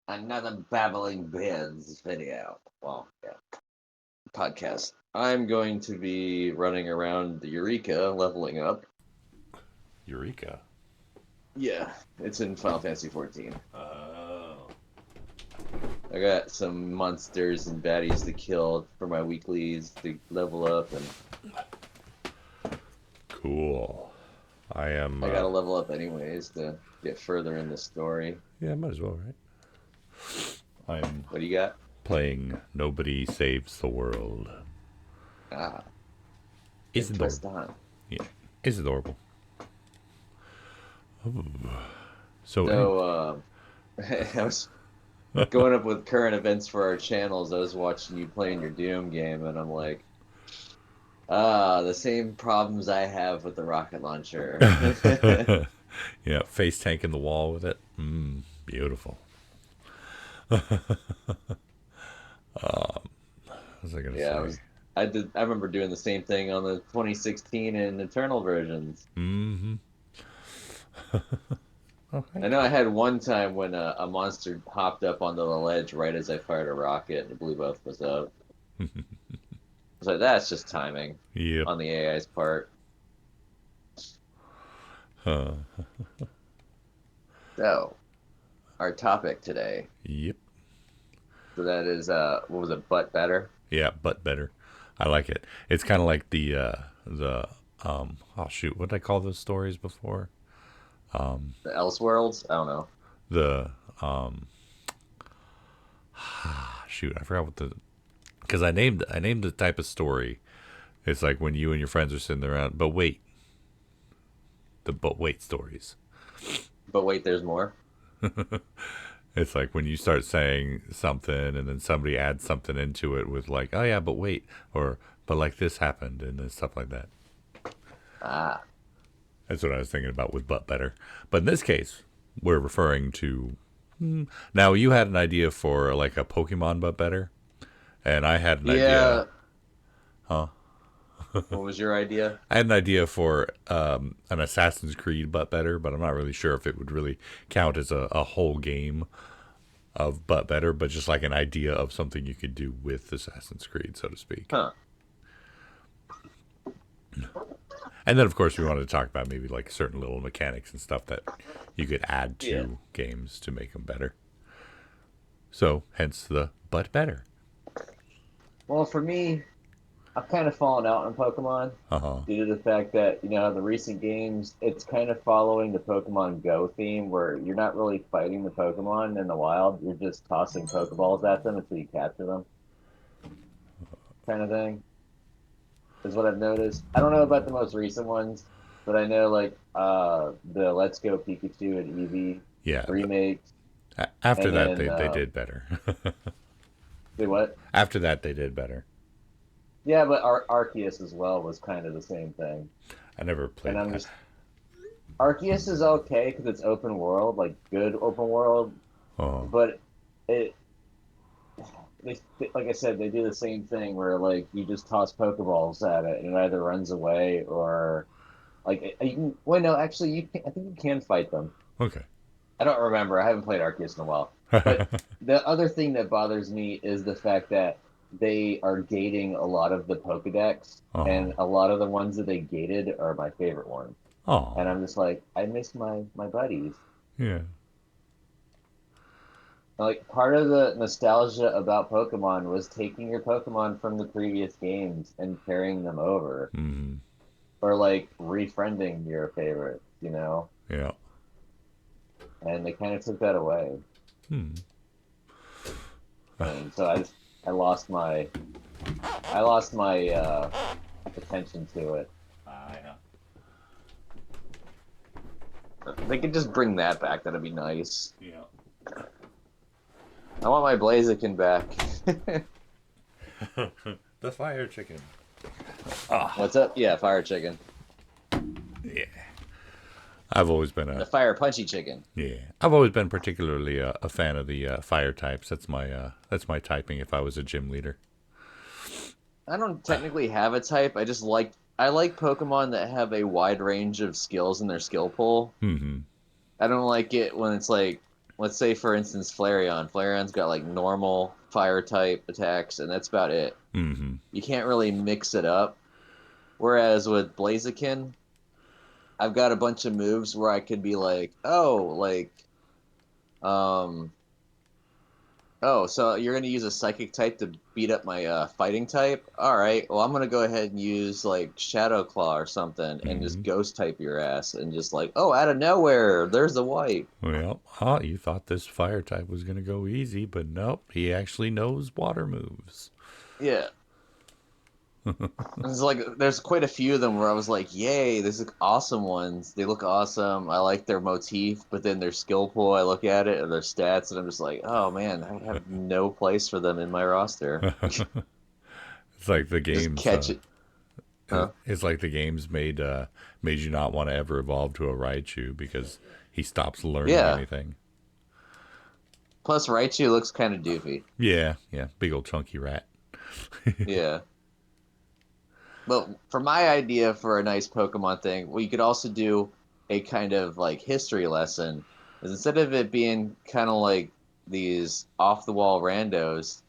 Another Babbling Biz video. Well, yeah, podcast. I'm going to be running around the Eureka, leveling up. Eureka. Yeah, it's in Final Fantasy 14. Oh. I got some monsters and baddies to kill for my weeklies to level up, and Cool. I am. I gotta level up anyways to get further in the story. Yeah, might as well, right? I'm What do you got? playing Nobody Saves the World. Ah, It's good twist adorable. on. Yeah, it's adorable. So, So, I was going up with current events for our channels. I was watching you playing your Doom game, and I'm like, the same problems I have with the rocket launcher. yeah, face tank in the wall with it. Beautiful. What was I gonna Yeah, say? I remember doing the same thing on the 2016 and Eternal versions. Mm-hmm. Oh, I know I had one time when a monster hopped up onto the ledge right as I fired a rocket and it blew both of us up. I was like, that's just timing Yep. on the AI's part. Uh, So, our topic today. yep. So that is what was it, butt better? Yeah, but better. I like it. It's kind of like the oh shoot, what did I call those stories before? The Elseworlds? I don't know. The shoot, I forgot what the because I named the type of story. It's like when you and your friends are sitting around, but wait, the but wait stories. But wait, there's more. It's like when you start saying something and then somebody adds something into it with like, oh yeah, but wait, or but like this happened and then stuff like that. Ah, That's what I was thinking about with but better. But in this case, we're referring to. Now, you had an idea for like a Pokemon but better, and I had an idea. yeah. Huh? What was your idea? I had an idea for an Assassin's Creed but better, but I'm not really sure if it would really count as a whole game of but better, but just like an idea of something you could do with Assassin's Creed, so to speak. Huh. And then, of course, we wanted to talk about maybe like certain little mechanics and stuff that you could add Yeah. to games to make them better. So, hence the but better. Well, for me, I've kind of fallen out on Pokemon Uh huh. due to the fact that, the recent games, it's kind of following the Pokemon Go theme where you're not really fighting the Pokemon in the wild. You're just tossing Pokeballs at them until you capture them, kind of thing, is what I've noticed. I don't know about the most recent ones, but I know, like, the Let's Go Pikachu and Eevee Yeah. remakes, After and that, then, they did better. say what? After that, they did better. Yeah, but Arceus as well was kind of the same thing. I never And played I'm that. just Arceus is okay because it's open world, like good open world, Oh. but it they like I said, they do the same thing where like you just toss Pokeballs at it and it either runs away or like you can. Well, no, actually, you can. I think you can fight them. Okay. I don't remember. I haven't played Arceus in a while. But the other thing that bothers me is the fact that they are gating a lot of the Pokedex, Oh. and a lot of the ones that they gated are my favorite ones. And Oh. I'm just like, I miss my buddies. Yeah. Like part of the nostalgia about Pokemon was taking your Pokemon from the previous games and carrying them over, Mm. or like refriending your favorites. Yeah. And they kind of took that away, Hmm. and so I lost my attention to it. Yeah. If they could just bring that back, that'd be nice. Yeah. I want my Blaziken back. The fire chicken. What's up? Yeah, fire chicken. Yeah. I've always been The fire punchy chicken. I've always been particularly a fan of the fire types. That's my typing. If I was a gym leader. I don't technically have a type. I like Pokemon that have a wide range of skills in their skill pool. Mm-hmm. I don't like it when it's like let's say for instance Flareon. Flareon's got like normal fire type attacks, and that's about it. Mm-hmm. You can't really mix it up. Whereas with Blaziken, I've got a bunch of moves where I could be like, um, oh, so you're gonna use a psychic type to beat up my fighting type? All right, well I'm gonna go ahead and use like Shadow Claw or something and just Mm-hmm. ghost type your ass and just like, oh, out of nowhere, there's the wipe. Well, you thought this fire type was going to go easy, but nope, he actually knows water moves. Yeah. It's like there's quite a few of them where I was like, "Yay, these are awesome ones. They look awesome. I like their motif, but then their skill pool, I look at it and their stats, and I'm just like, oh man, I have no place for them in my roster. It's like the Just games. catch it, huh? It's like the games made you not want to ever evolve to a Raichu because he stops learning Yeah. anything. Plus, Raichu looks kind of doofy. Yeah, yeah, big old chunky rat. Yeah. But for my idea for a nice Pokemon thing, we could also do a kind of like history lesson. Is instead of it being kind of like these off the wall randos,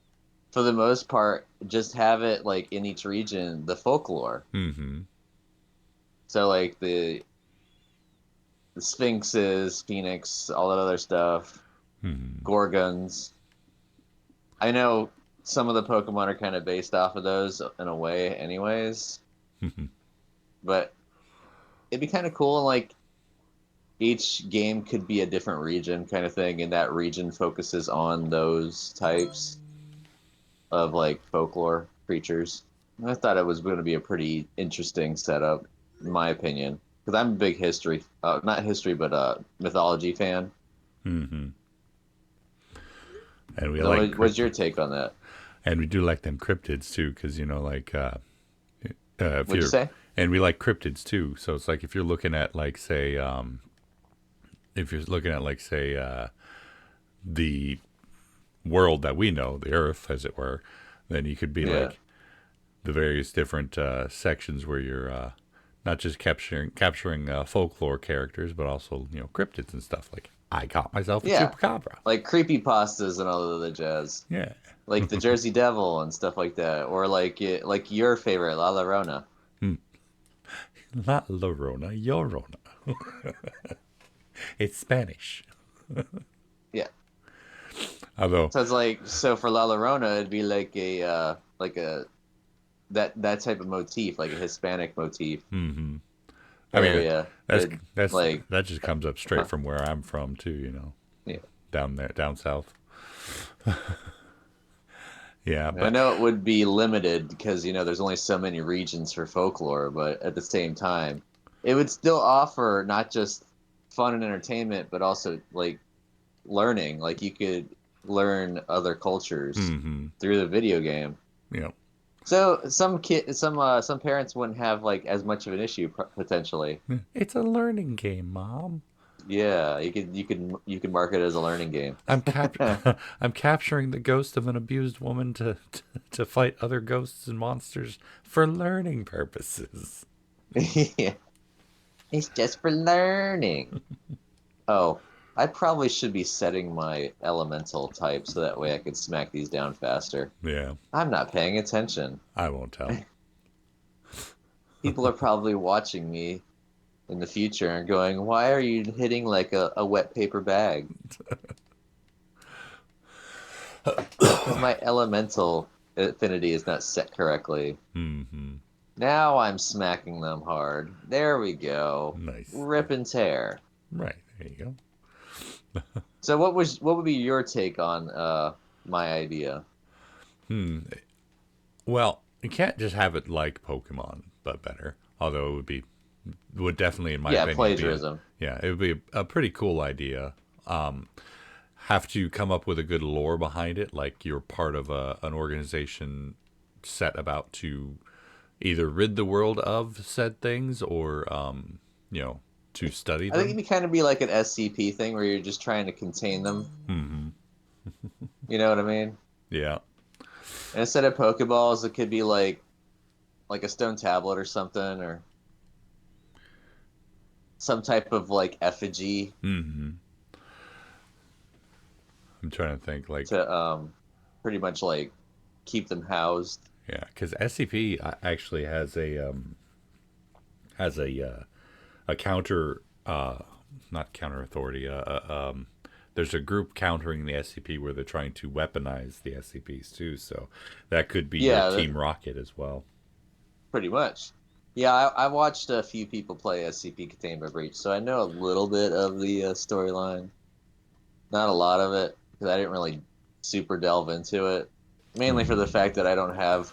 for the most part, just have it like in each region the folklore. Mm-hmm. So like the Sphinxes, Phoenix, all that other stuff, Mm-hmm. Gorgons. I know some of the Pokemon are kind of based off of those in a way, anyways. But it'd be kind of cool, and like each game could be a different region, kind of thing, and that region focuses on those types of like folklore creatures. I thought it was going to be a pretty interesting setup, in my opinion, because I'm a big history, not history, but mythology fan. Mm-hmm. And we So, like what's your cryptids, take on that? and we do like them cryptids too, because if What'd you you're, say? and we like cryptids too. So it's like if you're looking at like say, if you're looking at like say, the world that we know, the Earth, as it were, then you could be Yeah, like the various different sections where you're not just capturing folklore characters, but also cryptids and stuff. Like I got myself a yeah, chupacabra. like creepy pastas and all of the jazz, Yeah, like the Jersey Devil and stuff like that, or like your favorite, La Llorona. not Lorona, Yorona. It's Spanish. Yeah. Although, So it's like so for La Llorona, it'd be like a that type of motif, like a Hispanic motif I mean, area. that's that's Like, that just comes up straight huh, from where I'm from too. yeah. Down there, down south. Yeah, I but know it would be limited because there's only so many regions for folklore, but at the same time, it would still offer not just fun and entertainment, but also like learning. Like you could learn other cultures through the video game. you know, So some parents wouldn't have like as much of an issue potentially. it's a learning game, Mom. Yeah, you could market it as a learning game. I'm cap I'm capturing the ghost of an abused woman to fight other ghosts and monsters for learning purposes. Yeah, it's just for learning. Oh, I probably should be setting my elemental type so that way I could smack these down faster. Yeah, I'm not paying attention. I won't tell. People are probably watching me in the future and going, "Why are you hitting like a wet paper bag?" Because my elemental affinity is not set correctly. Hmm. Now I'm smacking them hard. There we go. Nice. Rip and tear. Right, there you go. So what would be your take on my idea? Well, you can't just have it like Pokemon, but better. Although would definitely, in my Yeah, opinion, be plagiarism. it would be a pretty cool idea. Have to come up with a good lore behind it, like you're part of an organization set about to either rid the world of said things or, to study I think them. it'd kind of be like an SCP thing where you're just trying to contain them. You know what I mean? Yeah. And instead of Pokeballs, it could be like a stone tablet or something, or some type of like effigy. I'm trying to think like to pretty much like keep them housed. yeah, because SCP actually has a counter not counter authority there's a group countering the SCP where they're trying to weaponize the SCPs too, so that could be your Yeah, Team Rocket as well. pretty much. Yeah, I've watched a few people play SCP Containment Breach, so I know a little bit of the storyline. Not a lot of it, because I didn't really super delve into it. Mainly for the Mm-hmm. fact that I don't have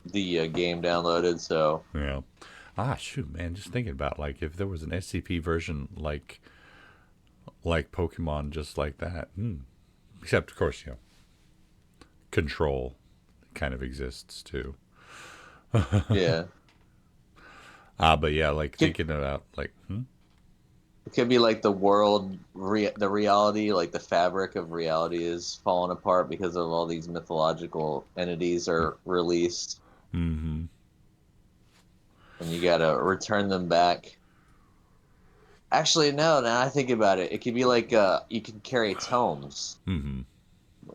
the game downloaded, so Yeah. Ah, shoot, man. Just thinking about like if there was an SCP version like Pokemon, just like that. Except, of course, Control kind of exists too. yeah. But yeah, like Could thinking about like, it could be like the reality, like the fabric of reality is falling apart because of all these mythological entities are released, mm-hmm, and you gotta return them back. Actually, no. Now I think about it, it could be like you can carry tomes, mm-hmm,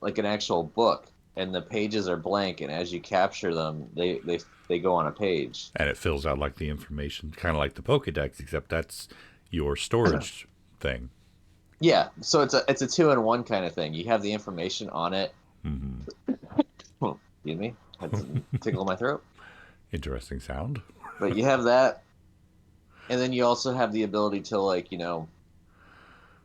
like an actual book, and the pages are blank, and as you capture them, they go on a page. and it fills out like the information, kind of like the Pokedex, except that's your storage thing. Yeah, so it's a two in one kind of thing. You have the information on it. Mm-hmm. Excuse me, had some tickle in my throat. Interesting sound. But you have that, and then you also have the ability to like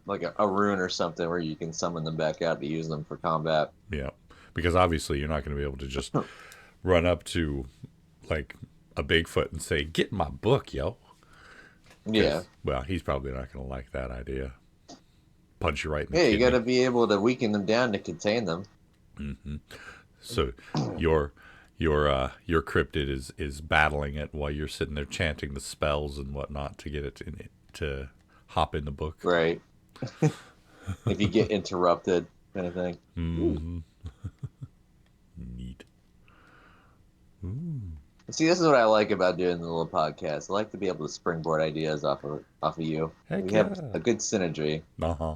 like a rune or something where you can summon them back out to use them for combat. Yeah, because obviously you're not going to be able to just run up to like a Bigfoot and say, "Get my book, yo," Yeah, because well, he's probably not going to like that idea. Punch you right in the yeah, you got kidney. to be able to weaken them down to contain them. So your your cryptid is battling it while you're sitting there chanting the spells and whatnot to get to hop in the book. Right. If you get interrupted, kind of thing. Ooh. Mm-hmm. Neat. See, this is what I like about doing the little podcast. I like to be able to springboard ideas off of you. Heck We have yeah. a good synergy. Uh huh.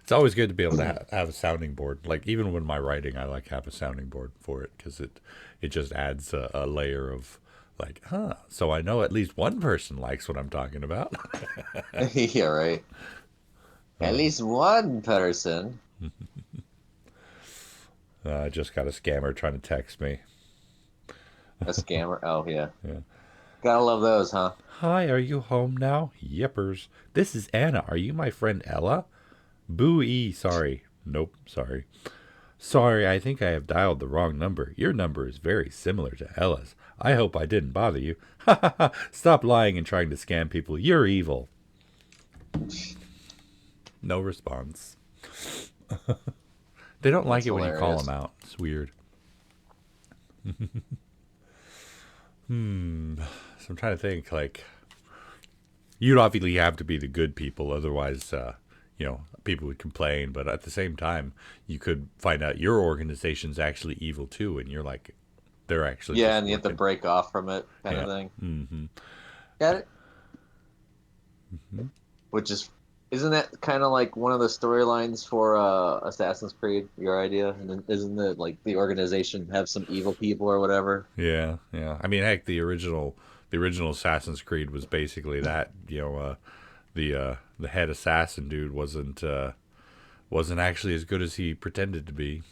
It's always good to be able to have a sounding board. Like even when my writing, I like have a sounding board for it because it just adds a layer of like, huh. So I know at least one person likes what I'm talking about. Yeah, right. At least one person. I just got a scammer trying to text me. A scammer. Oh, yeah. Yeah. Gotta love those, huh? Hi, are you home now? Yippers. This is Anna. Are you my friend Ella? Boo-ee, sorry. Nope, sorry. Sorry, I think I have dialed the wrong number. Your number is very similar to Ella's. I hope I didn't bother you. Ha ha ha. Stop lying and trying to scam people. You're evil. No response. They don't like That's it when you call hilarious. them out. It's weird. Hmm. So I'm trying to think, like, you'd obviously have to be the good people, otherwise, people would complain. But at the same time, you could find out your organization's actually evil too, and you're like, they're actually Yeah, just and you have to working. break off from it, kind of Yeah. thing. Mm-hmm. Got it? Which is, isn't that kind of like one of the storylines for Assassin's Creed? Your idea, and then isn't it like the organization have some evil people or whatever? Yeah, yeah. I mean, heck, the original Assassin's Creed was basically that. The head assassin dude wasn't actually as good as he pretended to be.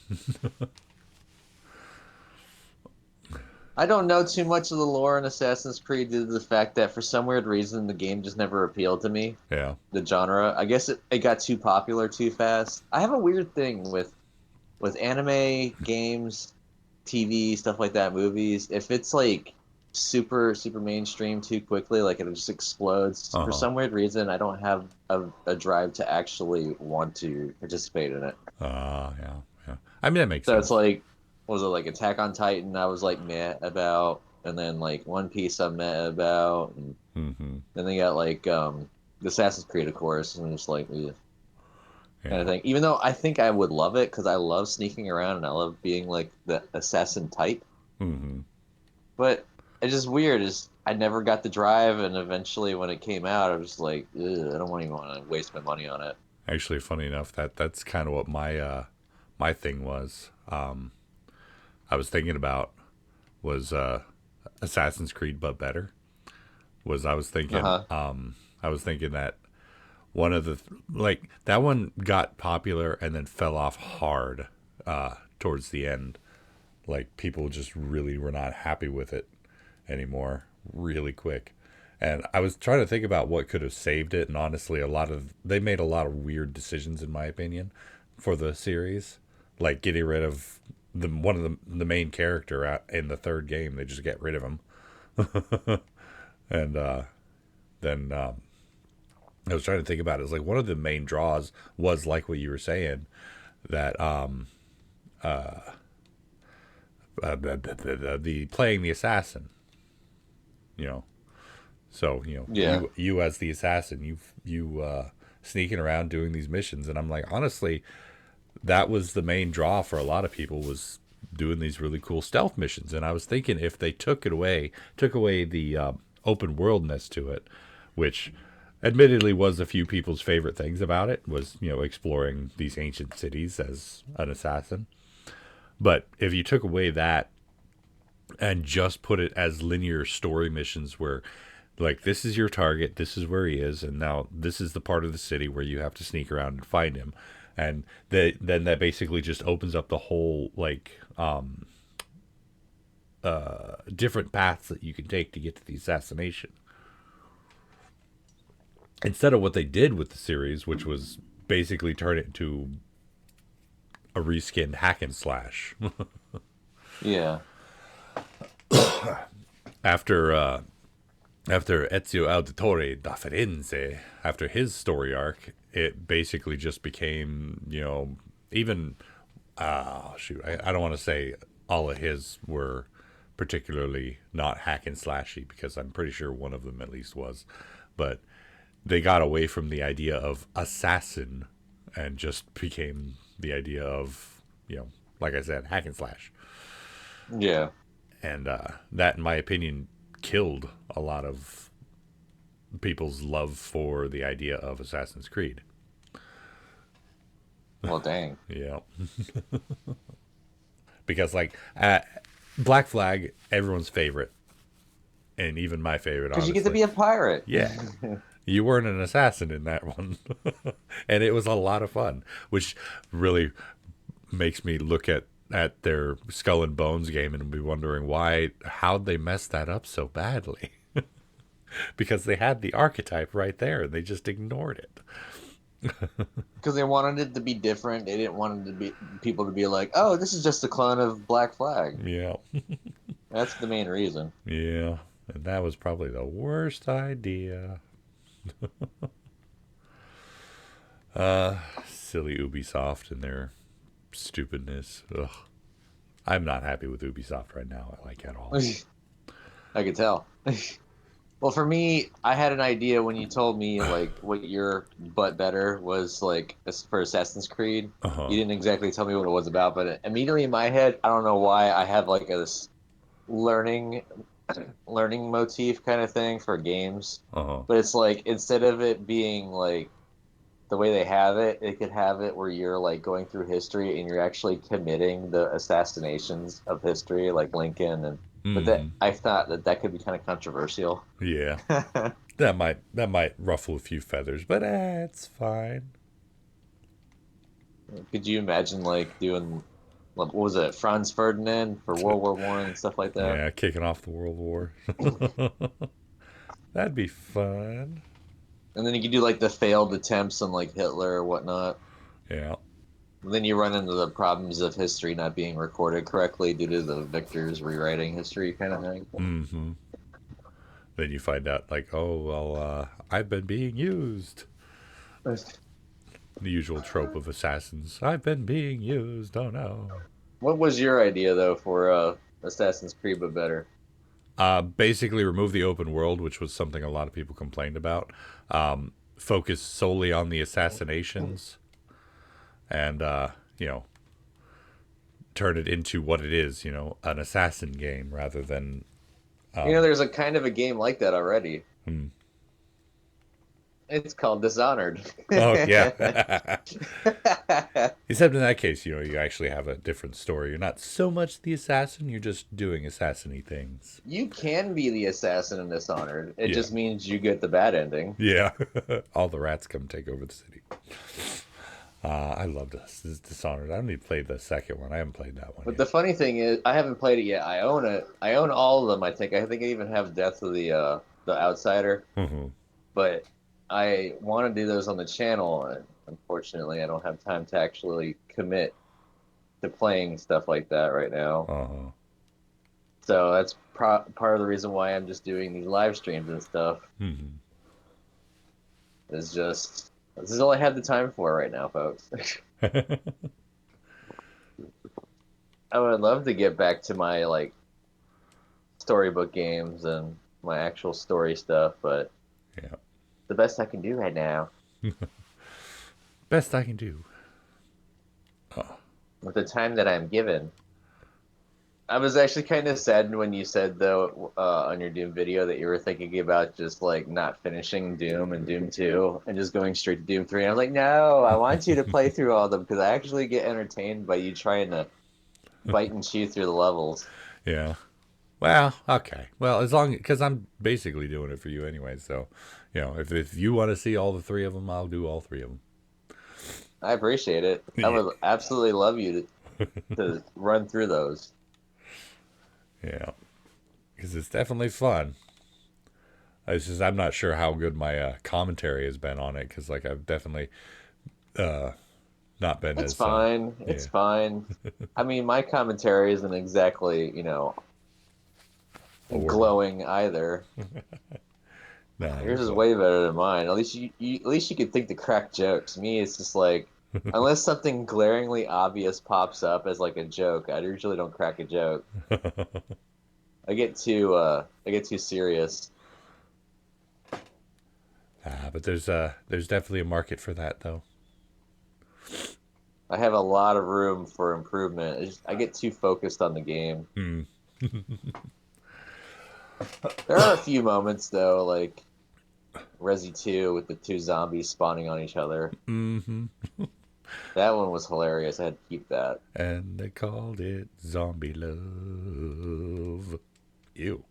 I don't know too much of the lore in Assassin's Creed due to the fact that for some weird reason the game just never appealed to me. Yeah. The genre, I guess it got too popular too fast. I have a weird thing with anime, games, TV, stuff like that, movies. If it's like super mainstream too quickly, like it just explodes. Uh For huh. some weird reason, I don't have a drive to actually want to participate in it. Yeah, yeah. I mean, that makes So it's sense. like, what was it like Attack on Titan? I was like meh about, and then like One Piece I'm meh about, and Mm-hmm. then they got like the Assassin's Creed, of course, and I'm just like ugh, kind of Yeah. thing. Even though I think I would love it because I love sneaking around and I love being like the assassin type, Mm-hmm. but it's just weird. Is I never got the drive, and eventually when it came out, I was like, ugh, I don't even want to waste my money on it. Actually, funny enough, that's kind of what my my thing was, I was thinking about was Assassin's Creed, but better. Was Uh-huh. I was thinking that one of the like that one got popular and then fell off hard towards the end. Like people just really were not happy with it anymore, really quick. And I was trying to think about what could have saved it, and honestly, they made a lot of weird decisions, in my opinion, for the series, like getting rid of the main character in the third game. They just get rid of him, and then I was trying to think about it. It's like one of the main draws was like what you were saying, that the playing the assassin, you know. So Yeah. you as the assassin, you sneaking around doing these missions, and I'm like, honestly, that was the main draw for a lot of people, was doing these really cool stealth missions. And I was thinking if they took away the open worldness to it, which admittedly was a few people's favorite things about it, was exploring these ancient cities as an assassin. But if you took away that and just put it as linear story missions where, like, this is your target, this is where he is, and now this is the part of the city where you have to sneak around and find him, and then that basically just opens up the whole, like, different paths that you can take to get to the assassination, instead of what they did with the series, which was basically turn it into a reskinned hack and slash. Yeah. after after Ezio Auditore da Firenze, after his story arc, it basically just became, even, shoot, I don't want to say all of his were particularly not hack and slashy, because I'm pretty sure one of them at least was. But they got away from the idea of assassin and just became the idea of, like I said, hack and slash. Yeah. And that, in my opinion, killed a lot of people's love for the idea of Assassin's Creed. Well, dang. Yeah. Because, like, Black Flag, everyone's favorite, and even my favorite, Because you get to honestly. be a pirate. Yeah. You weren't an assassin in that one. And it was a lot of fun, which really makes me look at their Skull and Bones game and be wondering how'd they mess that up so badly. Because they had the archetype right there and they just ignored it. Because they wanted it to be different. They didn't want it to be people to be like, "Oh, this is just a clone of Black Flag." Yeah. That's the main reason. Yeah. And that was probably the worst idea. Silly Ubisoft and their stupidness. Ugh. I'm not happy with Ubisoft right now, like, at all. I could tell. Well, for me, I had an idea when you told me like what your but better was like for Assassin's Creed. Uh-huh. You didn't exactly tell me what it was about, but immediately in my head, I don't know why I have like this learning learning motif kind of thing for games. Uh-huh. But it's like instead of it being like the way they have it, it could have it where you're like going through history and you're actually committing the assassinations of history, like Lincoln and. But that Mm-hmm. I thought that could be kind of controversial. Yeah. That might ruffle a few feathers, but it's fine. Could you imagine like doing what was it, Franz Ferdinand for World War I and stuff like that? Yeah, kicking off the World War. That'd be fun. And then you could do like the failed attempts on like Hitler or whatnot. Yeah. And then you run into the problems of history not being recorded correctly due to the victors rewriting history kind of thing. Mm-hmm. Then you find out, like, oh, well, I've been being used. The usual trope of assassins. I've been being used. Oh, no. What was your idea though for Assassin's Creed but better? Basically, remove the open world, which was something a lot of people complained about. Focus solely on the assassinations, and turn it into what it is. An assassin game rather than. There's a kind of a game like that already. Hmm. It's called Dishonored. Oh yeah. Except in that case, you actually have a different story. You're not so much the assassin. You're just doing assassiny things. You can be the assassin in Dishonored. It Yeah. just means you get the bad ending. Yeah. All the rats come take over the city. I love this Dishonored. I only played the second one. I haven't played that one But yet. the funny thing is, I haven't played it yet. I own it. I own all of them. I think. I think I even have Death of the Outsider. Hmm. But I want to do those on the channel, and unfortunately, I don't have time to actually commit to playing stuff like that right now. Uh-huh. So that's part of the reason why I'm just doing these live streams and stuff. Hmm. Is just this is all I have the time for right now, folks. I would love to get back to my like storybook games and my actual story stuff, but Yeah. the best I can do right now Best I can do. Oh. with the time that I'm given. I was actually kind of saddened when you said though on your Doom video that you were thinking about just like not finishing Doom and Doom 2 and just going straight to Doom 3. And I was like, no, I want you to play through all of them because I actually get entertained by you trying to bite and chew through the levels. Yeah. Well, okay. Well, as long because I'm basically doing it for you anyway. So, if you want to see all the three of them, I'll do all three of them. I appreciate it. I Yeah. would absolutely love you to run through those. Yeah. Because it's definitely fun. It's just I'm not sure how good my commentary has been on it because like I've definitely uh, not been It's as fine. It's yeah. fine. I mean, my commentary isn't exactly, Award. glowing either. Nah, you're Yours is cool. way better than mine. At least you could think to crack jokes. Me, it's just like unless something glaringly obvious pops up as like a joke, I usually don't crack a joke. I get too serious. But there's definitely a market for that though. I have a lot of room for improvement. I get too focused on the game. Hmm. There are a few moments though, like Resi 2 with the two zombies spawning on each other. Mm-hmm. That one was hilarious. I had to keep that. And they called it zombie love. Ew.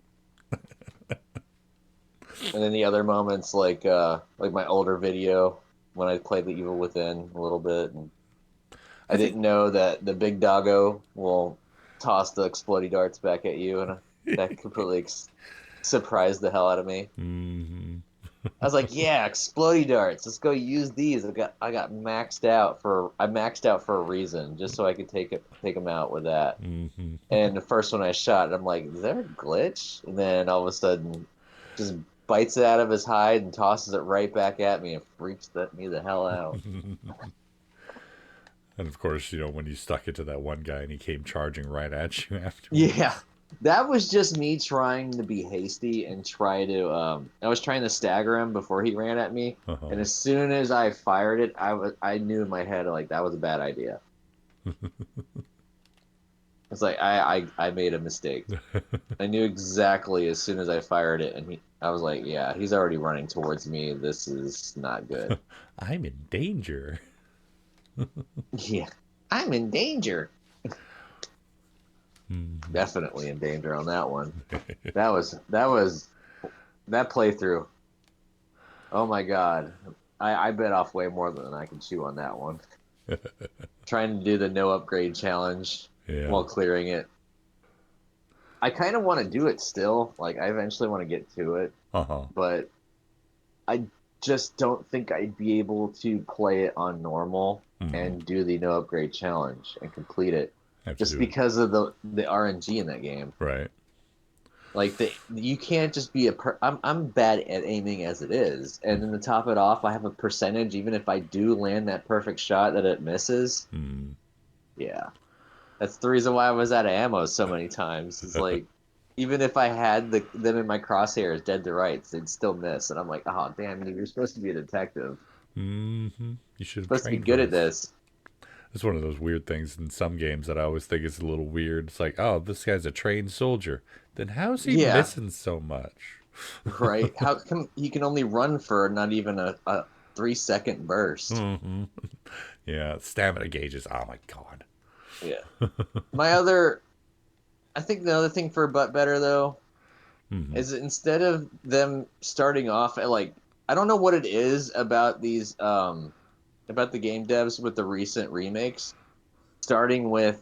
And then the other moments like my older video when I played the Evil Within a little bit and I I think. didn't know that the big doggo will toss the explodey darts back at you and that completely surprised the hell out of me. Mm-hmm. I was like, "Yeah, explodey darts. Let's go use these." I maxed out for a reason, just so I could take them out with that. Mm-hmm. And the first one I shot, I'm like, "Is there a glitch?" And then all of a sudden, just bites it out of his hide and tosses it right back at me and me the hell out. And of course, when you stuck it to that one guy and he came charging right at you Yeah. afterwards. That was just me trying to be hasty and try to I was trying to stagger him before he ran at me. And Uh-huh. as soon as I fired it, I knew in my head like that was a bad idea. It's like I made a mistake. I knew exactly as soon as I fired it and I was like, yeah, he's already running towards me. This is not good. I'm in danger. Yeah. I'm in danger. Mm-hmm. Definitely in danger on that one. That was that playthrough. Oh my God. I bit off way more than I can chew on that one. Trying to do the no upgrade challenge Yeah. while clearing it. I kind of want to do it still. Like, I eventually want to get to it, Uh-huh. but I just don't think I'd be able to play it on normal Mm-hmm. and do the no upgrade challenge and complete it Have to just do it. because of the RNG in that game. Right. Like you can't just be I'm bad at aiming as it is, and then to top it off, I have a percentage. Even if I do land that perfect shot, that it misses. Mm. Yeah, that's the reason why I was out of ammo so many times. It's like even if I had them in my crosshairs dead to rights, they'd still miss, and I'm like, oh damn, you're supposed to be a detective, Mm-hmm. You should have supposed to be trained for good at this. this. It's one of those weird things in some games that I always think is a little weird. It's like, oh, this guy's a trained soldier. Then how's he Yeah, missing so much? Right? How come he can only run for not even a 3 second burst? Hmm. Yeah, stamina gauges. Oh my god. Yeah. My other, I think the other thing for Butt Better though Hmm. is instead of them starting off at like, I don't know what it is about these about the game devs with the recent remakes, starting with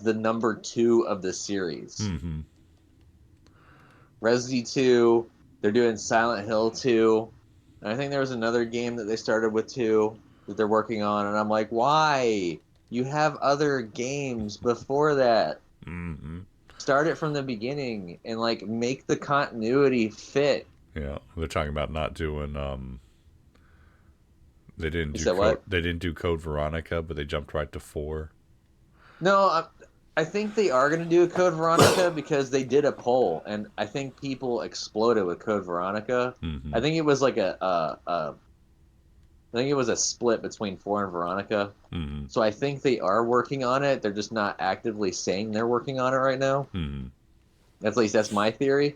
the number two of the series. Hmm. Resi 2, they're doing Silent Hill 2. And I think there was another game that they started with 2 that they're working on. And I'm like, why? You have other games before that. Hmm. Start it from the beginning and like make the continuity fit. Yeah, they're talking about not doing. They didn't You do said code. what? They didn't do Code Veronica, but they jumped right to 4. No, I think they are going to do a Code Veronica because they did a poll and I think people exploded with Code Veronica. I Hmm. think it was like I think it was a split between 4 and Veronica. Hmm. So I think they are working on it. They're just not actively saying they're working on it right now. Hmm. At least that's my theory.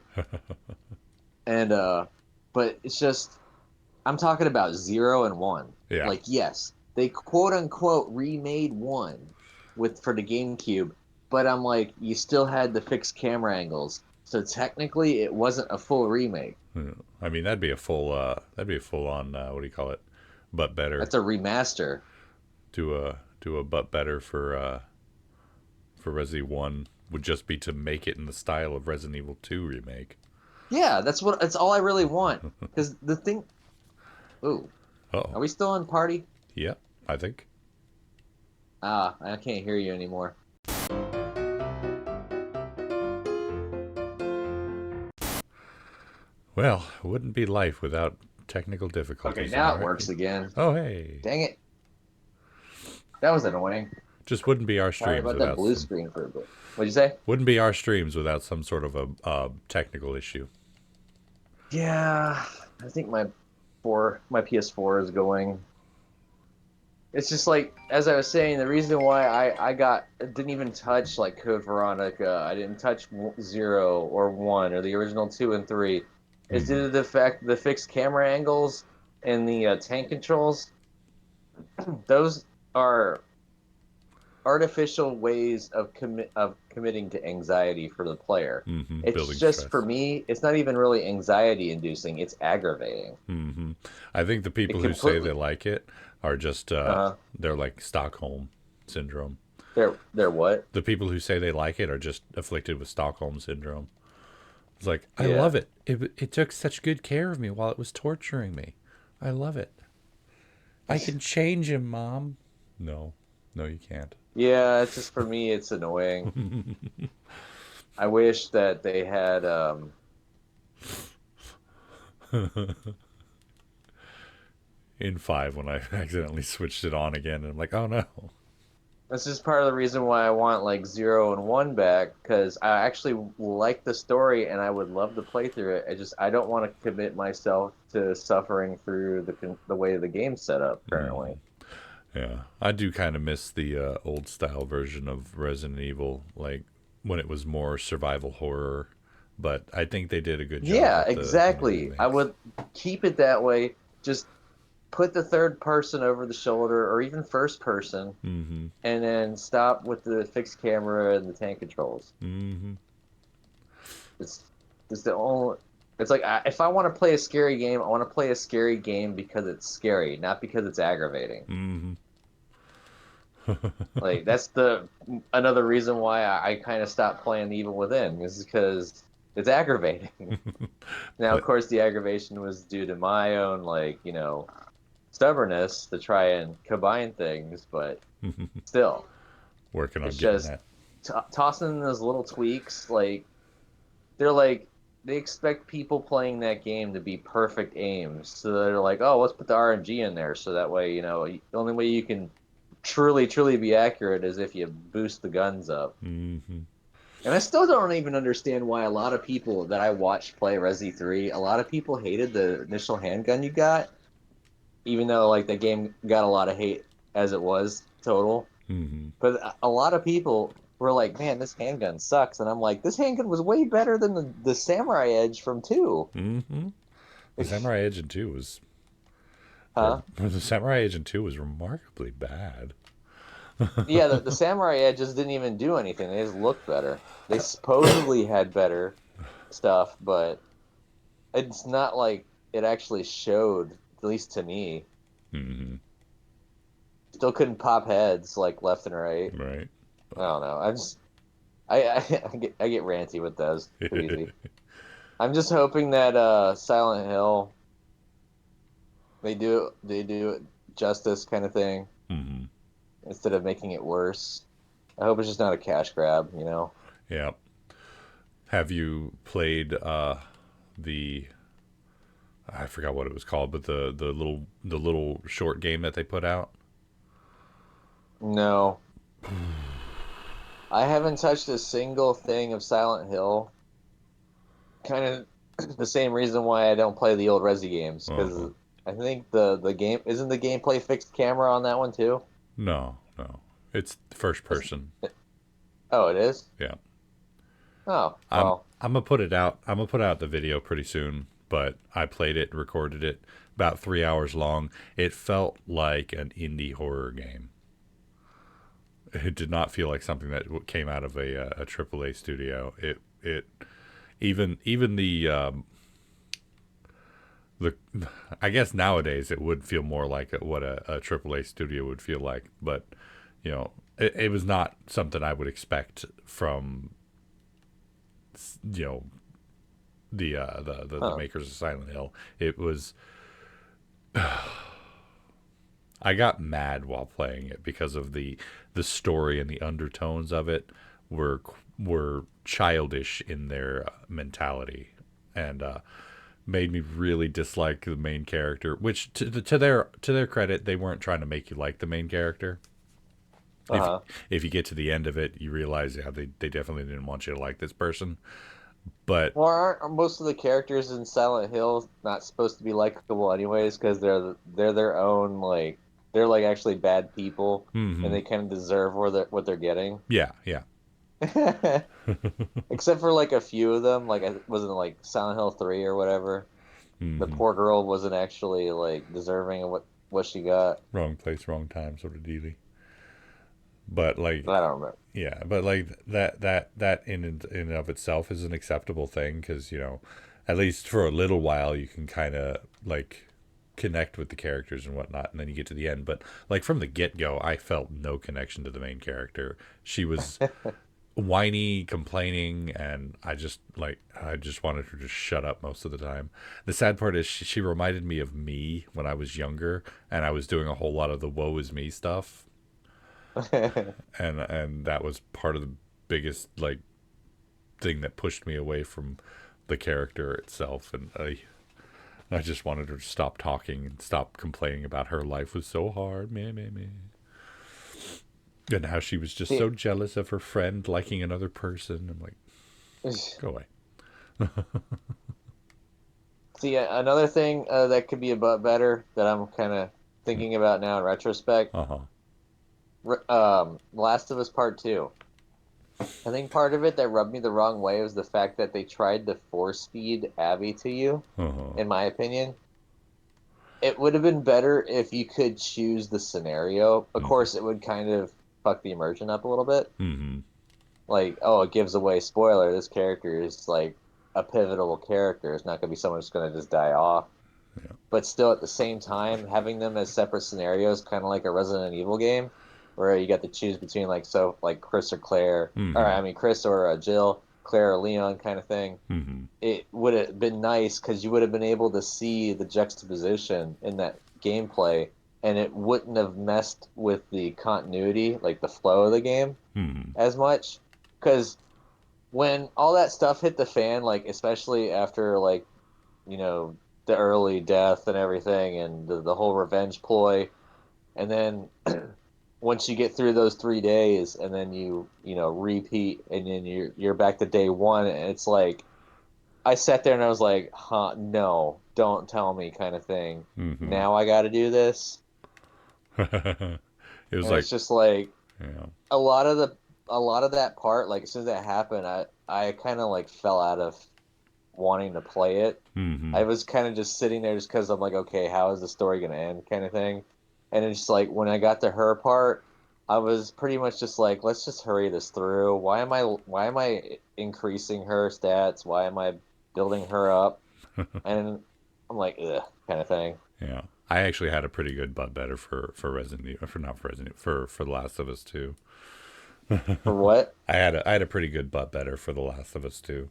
And but it's just I'm talking about 0 and 1. Yeah. Like yes, they quote unquote remade 1 with for the GameCube, but I'm like you still had the fixed camera angles. So technically it wasn't a full remake. Yeah. I mean, that'd be a full. That'd be a full on. What do you call it? But better. That's a remaster. Do a but better for Resident 1 would just be to make it in the style of Resident Evil 2 remake. Yeah, that's all I really want. Because the thing ooh, Oh. are we still on party? Yeah, I think. Ah, I can't hear you anymore. Well, wouldn't be life without technical Okay, difficulties, am I now it right? works again. Oh, hey. Dang it. That was annoying. Just wouldn't be our Sorry streams about that without blue some. screen for a bit. What'd you say? Wouldn't be our streams without some sort of a technical issue. Yeah, I think my PS4 is going. It's just like as I was saying, the reason why I didn't even touch like Code Veronica, I didn't touch 0 or 1 or the original 2 and 3, is Hmm. due to the fact the fixed camera angles and the tank controls. Those are artificial ways of committing to anxiety for the player. Hmm. It's Building just for stress. me, it's not even really anxiety inducing, it's aggravating. Hmm. I think the It people who say they completely like it are just uh they're like Stockholm syndrome. they're what? The people who say they like it are just afflicted with Stockholm syndrome. It's like, I Yeah. love it. It took such good care of me while it was torturing me. I love it. I can change him, Mom. No, no, you can't. Yeah, it's just for me it's annoying. I wish that they had In 5, when I accidentally switched it on again, and I'm like, oh no. this is part of the reason why I want like 0 and 1 back because I actually like the story and I would love to play through it. I don't want to commit myself to suffering through the way the game's set up currently. Yeah, I do kind of miss the old style version of Resident Evil, like when it was more survival horror. But I think they did a good job Yeah, with the new exactly. I remakes. would keep it that way. Just put the third person over the shoulder or even first person Mm-hmm. and then stop with the fixed camera and the tank controls. Mm-hmm. It's it's the only. It's like if I want to play a scary game, I want to play a scary game because it's scary, not because it's aggravating. Mm-hmm. Like that's the another reason why I kind of stopped playing The Evil Within is because it's aggravating. Now, Play. of course, the aggravation was due to my own like stubbornness to try and combine things, but still, Working on it's getting just that. tossing those little tweaks. They're like they expect people playing that game to be perfect aims, so they're like, oh, let's put the RNG in there, so that way the only way you can truly be accurate is if you boost the guns up. Mm-hmm. And I still don't even understand why a lot of people that I watched play Resi 3, a lot of people hated the initial handgun you got, even though like the game got a lot of hate as it was total. Mm-hmm. But a lot of people were like, man, this handgun sucks. And I'm like, this handgun was way better than the Samurai Edge from 2. Mm-hmm. The Samurai Agent 2 was Huh? the Samurai Agent 2 was remarkably bad. Yeah, the Samurai Edges didn't even do anything. They just looked better. They supposedly had better stuff, but it's not like it actually showed, at least to me. Mm-hmm. Still couldn't pop heads like left and right. Right. I don't know. I get ranty with those pretty easy. I'm just hoping that Silent Hill they do it justice kind of thing Mm-hmm. instead of making it worse. I hope it's just not a cash grab, you know. Yeah. Have you played the I forgot what it was called, but the little short game that they put out? No, I haven't touched a single thing of Silent Hill. Kind of the same reason why I don't play the old Resi games Uh-huh. because I think the game isn't the gameplay fixed camera on that one too. No, no. It's first It's, person. oh, it is. Yeah. Oh, I'm well, I'm gonna put it out. I'm gonna put out the video pretty soon, but I played it, recorded it, about 3 hours long. It felt like an indie horror game. It did not feel like something that came out of a AAA studio. It even the I guess nowadays it would feel more like what a AAA studio would feel like, but it was not something I would expect from you know the huh. makers of Silent Hill. It was I got mad while playing it because of the story and the undertones of it were were childish in their mentality, and made me really dislike the main character. Which to their credit, they weren't trying to make you like the main character. If Uh-huh. if you get to the end of it, you realize yeah they definitely didn't want you to like this person. But Well, aren't most of the characters in Silent Hill not supposed to be likable anyways? Because they're their own like they're like actually bad people, and hmm they kind of deserve what they're getting. yeah, yeah. Except for like a few of them, like I wasn't like Silent Hill 3 or whatever. The hmm poor girl wasn't actually like deserving of what she got. Wrong place, wrong time, sort of dealy. But like I don't remember. yeah, but like that in and of itself is an acceptable thing because at least for a little while you can kind of like connect with the characters and whatnot, and then you get to the end. But like from the get go, I felt no connection to the main character. She was whiny, complaining, and I just wanted her to shut up most of the time. The sad part is she reminded me of me when I was younger, and I was doing a whole lot of the woe is me stuff, and that was part of the biggest like thing that pushed me away from the character itself. And I just wanted her to stop talking and stop complaining about her life was so hard, meh. And how she was just See, so jealous of her friend liking another person. I'm like, go away. see, another thing that could be a bit better that I'm kind of thinking about now in retrospect. Uh huh. Last of Us Part 2. I think part of it that rubbed me the wrong way was the fact that they tried to force feed Abby to you, Uh huh. in my opinion. It would have been better if you could choose the scenario. Of Mm-hmm. course, it would kind of fuck the immersion up a little bit. Mm-hmm. Like, oh, it gives away spoiler. This character is like a pivotal character. It's not going to be someone who's going to just die off. Yeah. But still, at the same time, having them as separate scenarios, kind of like a Resident Evil game, where you got to choose between like Chris or Claire, or Mm-hmm. I mean Chris or Jill, Claire or Leon, kind of thing. Mm-hmm. It would have been nice because you would have been able to see the juxtaposition in that gameplay, and it wouldn't have messed with the continuity, like the flow of the game, Mm-hmm. as much. Because when all that stuff hit the fan, like especially after like you know the early death and everything, and the whole revenge ploy, and then once you get through those 3 days, and then you repeat, and then you're back to day one, and it's like I sat there and I was like, huh, no, don't tell me, kind of thing. Mm-hmm. Now I got to do this, It was and like it's just like yeah. a lot of the a lot of that part, like as soon as that happened, I kind of like fell out of wanting to play it. Mm-hmm. I was kind of just sitting there just because I'm like, okay, how is the story gonna end, kind of thing. And it's like when I got to her part, I was pretty much just like, let's just hurry this through. Why am I increasing her stats? Why am I building her up? And I'm like, ugh, kind of thing. Yeah. I actually had a pretty good butt better for Resident Evil, for not for Resident Evil, for The Last of Us 2. For what? I had a pretty good butt better for The Last of Us 2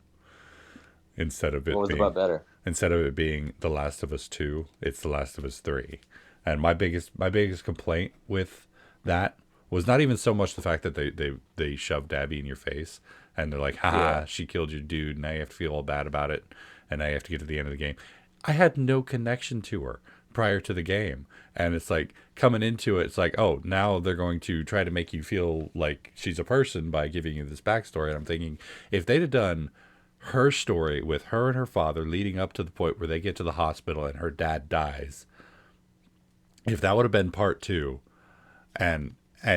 instead of What it was being about better? The Last of Us 2, it's The Last of Us 3. And my biggest complaint with that was not even so much the fact that they shoved Abby in your face and they're like, Yeah, haha, she killed your dude, now you have to feel all bad about it, and now you have to get to the end of the game. I had no connection to her prior to the game. And it's like coming into it, it's like, oh, now they're going to try to make you feel like she's a person by giving you this backstory. And I'm thinking, if they'd have done her story with her and her father leading up to the point where they get to the hospital and her dad dies, if that would have been part two, and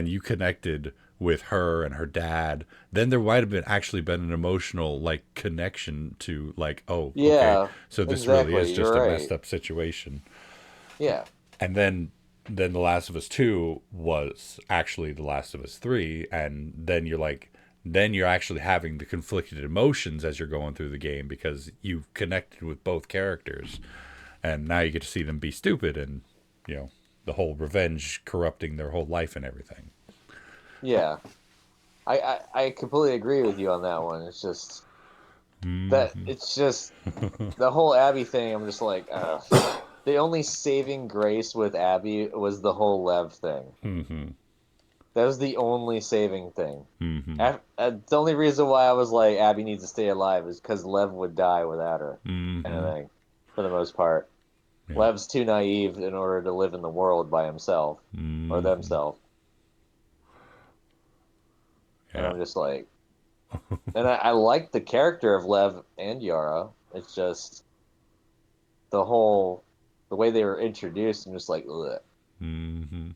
you connected with her and her dad, then there might have been actually been an emotional like connection to like, oh, okay, yeah, so this really is exactly. You're just a messed right. up situation. Yeah, And then The Last of Us 2 was actually The Last of Us 3, and then you're actually having the conflicted emotions as you're going through the game because you've connected with both characters, and now you get to see them be stupid, and you know, the whole revenge corrupting their whole life and everything. yeah. I completely agree with you on that one. It's just that Mm-hmm. it's just the whole Abby thing. I'm just like, ugh. The only saving grace with Abby was the whole Lev thing. Mm-hmm. That was the only saving thing. Mm-hmm. The only reason why I was like Abby needs to stay alive is because Lev would die without her, kind of Mm-hmm. thing, for the most part. Yeah. Lev's too naive in order to live in the world by himself or Mm-hmm. themselves, and Yeah. I'm just like, and I like the character of Lev and Yara. It's just the way they were introduced. I'm just like, ugh. Mm-hmm.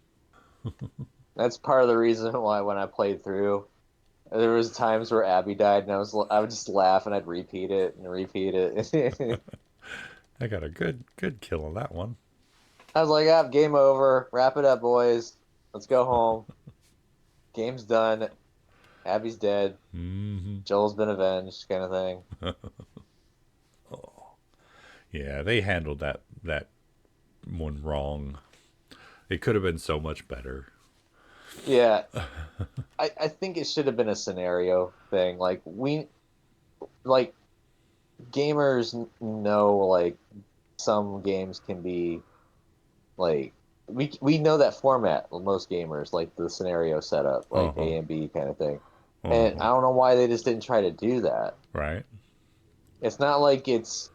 That's part of the reason why when I played through, there was times where Abby died, and I would just laugh and I'd repeat it and repeat it. I got a good kill on that one. I was like, ah, game over. Wrap it up, boys. Let's go home. Game's done. Abby's dead. Mm-hmm. Joel's been avenged, kind of thing. Yeah, they handled that one wrong. It could have been so much better. Yeah, I think it should have been a scenario thing. Like gamers know like some games can be like we know that format with most gamers, like the scenario setup, Uh like huh. A and B kind of thing. Uh And huh. I don't know why they just didn't try to do that. Right? It's not like it's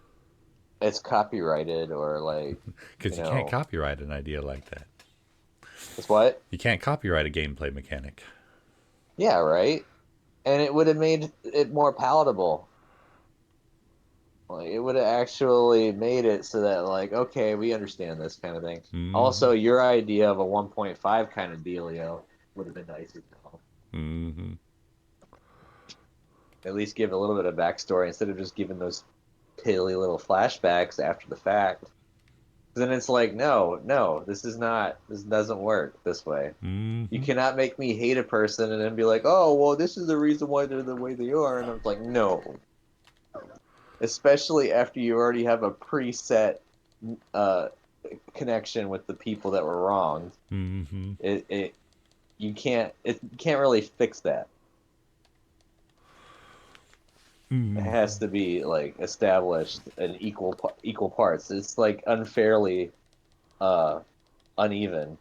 copyrighted or like, you Because you can't know, copyright an idea like that. it's what? You can't copyright a gameplay mechanic. Yeah, right. And it would have made it more palatable. Like it would have actually made it so that like, okay, we understand this kind of thing. Mm-hmm. Also, your idea of a 1.5 kind of dealio would have been nice as well. Mm-hmm. At least give a little bit of backstory instead of just giving those silly little flashbacks after the fact. Then it's like, no, no, this doesn't work this way. You Mm-hmm. cannot make me hate a person and then be like, oh, well, this is the reason why they're the way they are. And I was like, no, especially after you already have a preset uh, connection with the people that were wronged. Mm-hmm. It you can't really fix that. It Mm-hmm. has to be like established in equal parts. It's like unfairly uh uneven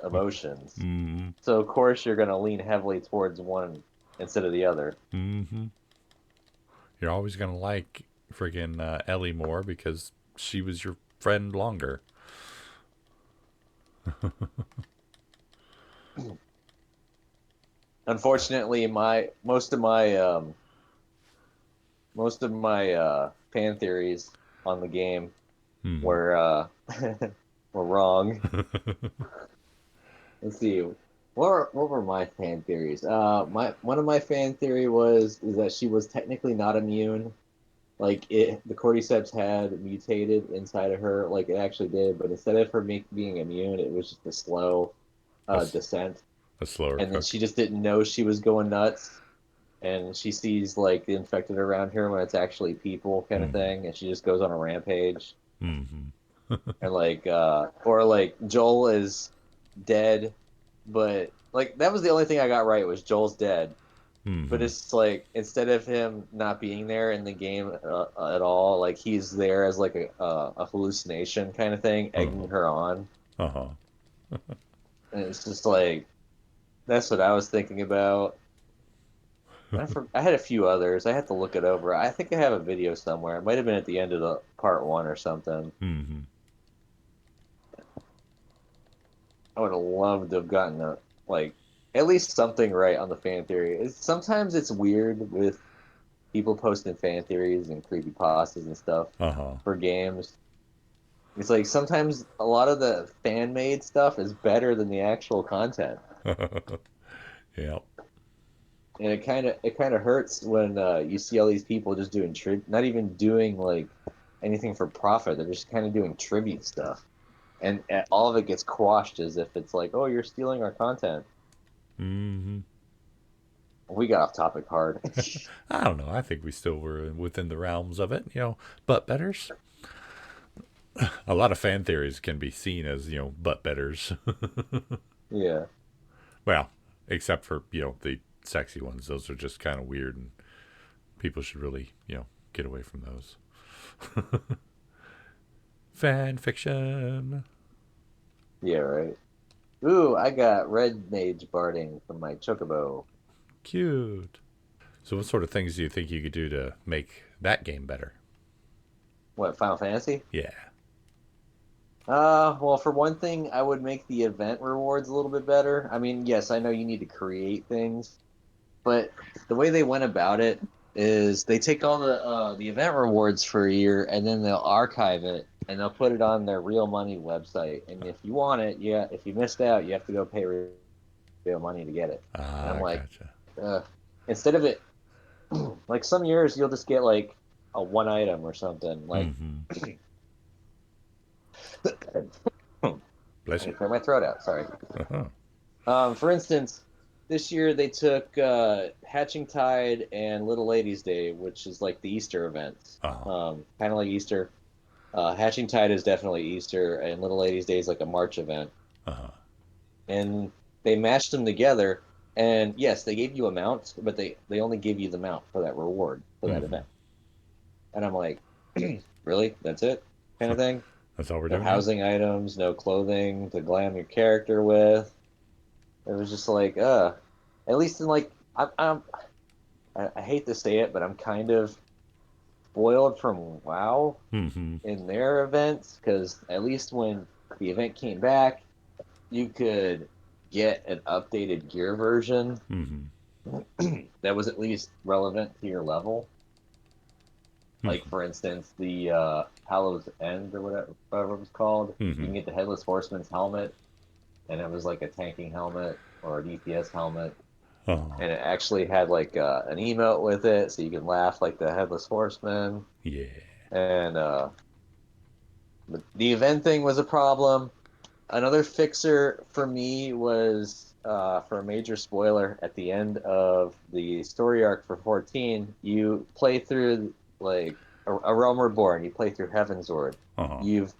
emotions. Mm-hmm. So of course you're gonna lean heavily towards one instead of the other. Mm-hmm. You're always gonna like friggin' Ellie more because she was your friend longer. Unfortunately, my most of my fan theories on the game Mm-hmm. were were wrong. Let's see. what were my fan theories? My one of my fan theory was is that she was technically not immune. Like the cordyceps had mutated inside of her, like it actually did, but instead of her being immune, it was just a slow A, descent, a slower and then cook. she just didn't know she was going nuts, and she sees like the infected around her when it's actually people kind of Mm-hmm. thing, and she just goes on a rampage, Mm-hmm. and like or like Joel is dead, but like that was the only thing I got right was Joel's dead. But Mm-hmm. it's like instead of him not being there in the game at all, like he's there as like a hallucination kind of thing, Uh-huh. egging her on. Uh-huh. And it's just like that's what I was thinking about. I had a few others. I had to look it over. I think I have a video somewhere. It might have been at the end of the part one or something. Mm-hmm. I would have loved to have gotten a like at least something right on the fan theory. Sometimes it's weird with people posting fan theories and creepy pastas and stuff Uh-huh. for games. It's like sometimes a lot of the fan made stuff is better than the actual content. Yeah. And it kind of hurts when you see all these people just doing not even doing like anything for profit. They're just kind of doing tribute stuff, and all of it gets quashed as if it's like, oh, you're stealing our content. Mm-hmm. We got off topic hard. I don't know. I think we still were within the realms of it. Butt betters. A lot of fan theories can be seen as butt betters. Yeah, Well, except for the sexy ones. Those are just kind of weird, and people should really get away from those. Fan fiction. yeah, right. Ooh, I got red mage barding from my chocobo. Cute. So, what sort of things do you think you could do to make that game better? What, Final Fantasy? Yeah. Well, for one thing, I would make the event rewards a little bit better. I mean, yes, I know you need to create things, but the way they went about it is they take all the event rewards for a year and then they'll archive it and they'll put it on their real money website. And if you want it, yeah, if you missed out, you have to go pay real money to get it. And I'm Ah, like, gotcha. uh, instead of it, like some years you'll just get like a one item or something. Like, Mm-hmm. I Bless need you. to clear my throat out. Sorry. Uh-huh. For instance, this year they took Hatching Tide and Little Ladies Day, which is like the Easter events. Uh-huh. Kind of like Easter. Hatching Tide is definitely Easter, and Little Ladies Day is like a March event. Uh-huh. And they mashed them together. And yes, they gave you amounts, but they only give you the amount for that reward for that Mm-hmm. event. And I'm like, really? That's it? Kind of thing. That's all we're No doing now? housing items, no clothing to glam your character with. It was just like, at least in like I hate to say it, but I'm kind of spoiled from WoW Mm-hmm. in their events because at least when the event came back, you could get an updated gear version Mm-hmm. that was at least relevant to your level. Like Mm-hmm. for instance, the Hallow's End or whatever it was called. You Mm-hmm. can get the Headless Horseman's helmet, and it was like a tanking helmet or an EPS helmet, Oh, and it actually had like an emote with it, so you can laugh like the Headless Horseman. yeah. And the event thing was a problem. Another fixer for me was for a major spoiler at the end of the story arc for 14. You play through like a Realm Reborn. You play through Heavensward. Uh-huh. You've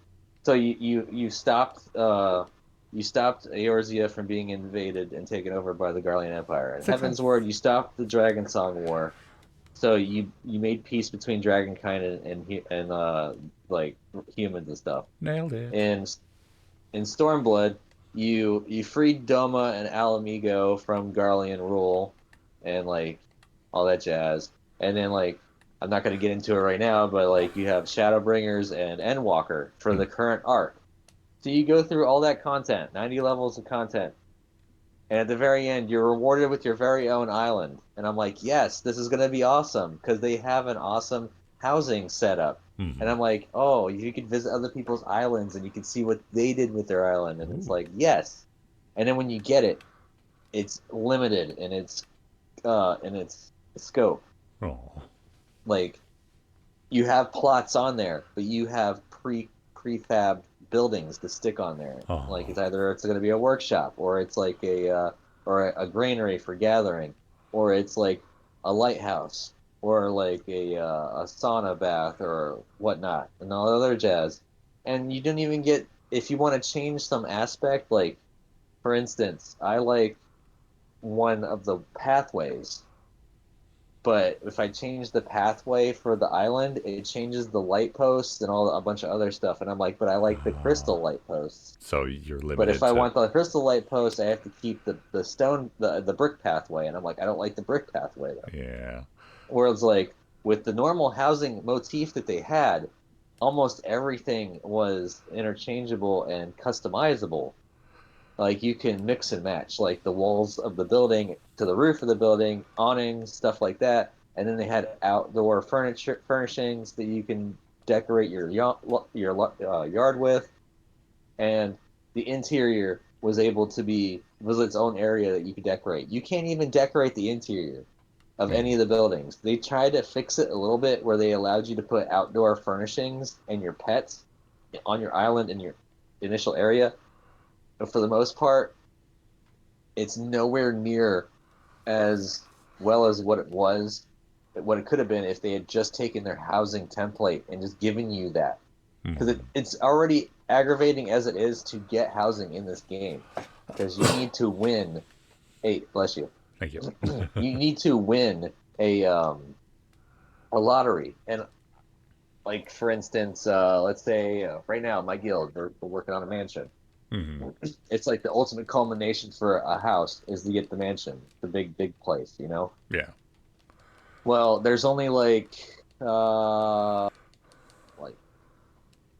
so you stopped Eorzea from being invaded and taken over by the Garlean Empire. And Success. Heavensward, you stopped the Dragon Song War. So you made peace between Dragonkind and like humans and stuff. Nailed it. And in Stormblood, you freed Doma and Alamigo from Garlean rule and like all that jazz. And then like I'm not going to get into it right now, but like you have Shadowbringers and Endwalker for Hmm. the current arc. So you go through all that content, 90 levels of content, and at the very end, you're rewarded with your very own island. And I'm like, yes, this is going to be awesome because they have an awesome housing setup. And Mm-hmm. I'm like, oh, you could visit other people's islands and you can see what they did with their island. And it's Ooh. like, yes. And then when you get it, it's limited in its scope. Oh. Like you have plots on there, but you have prefab buildings to stick on there. Like Oh. it's going to be a workshop, or it's like a granary for gathering, or it's like a lighthouse, or like a sauna bath or whatnot, and all other jazz. And you don't even get if you want to change some aspect, like for instance, I like one of the pathways, but if I change the pathway for the island, it changes the light posts and a bunch of other stuff. And I'm like, but I like the crystal light posts. So you're But if limited I to. want the crystal light post, I have to keep the stone the brick pathway. And I'm like, I don't like the brick pathway though. Yeah. Whereas like with the normal housing motif that they had, almost everything was interchangeable and customizable. Like you can mix and match, like the walls of the building to the roof of the building, awnings, stuff like that. And then they had outdoor furniture furnishings that you can decorate your yard with, and the interior was its own area that you could decorate. You can't even decorate the interior of any Hmm. of the buildings. They tried to fix it a little bit where they allowed you to put outdoor furnishings and your pets on your island in your initial area. But for the most part, it's nowhere near as well as what it could have been if they had just taken their housing template and just given you that. Because Hmm. it's already aggravating as it is to get housing in this game. Because you need to win bless you. Thank you. You need to win a lottery. And like for instance, let's say right now my guild we're working on a mansion. Hmm. It's like the ultimate culmination for a house is to get the mansion, the big place, you know? Yeah. Well, there's only like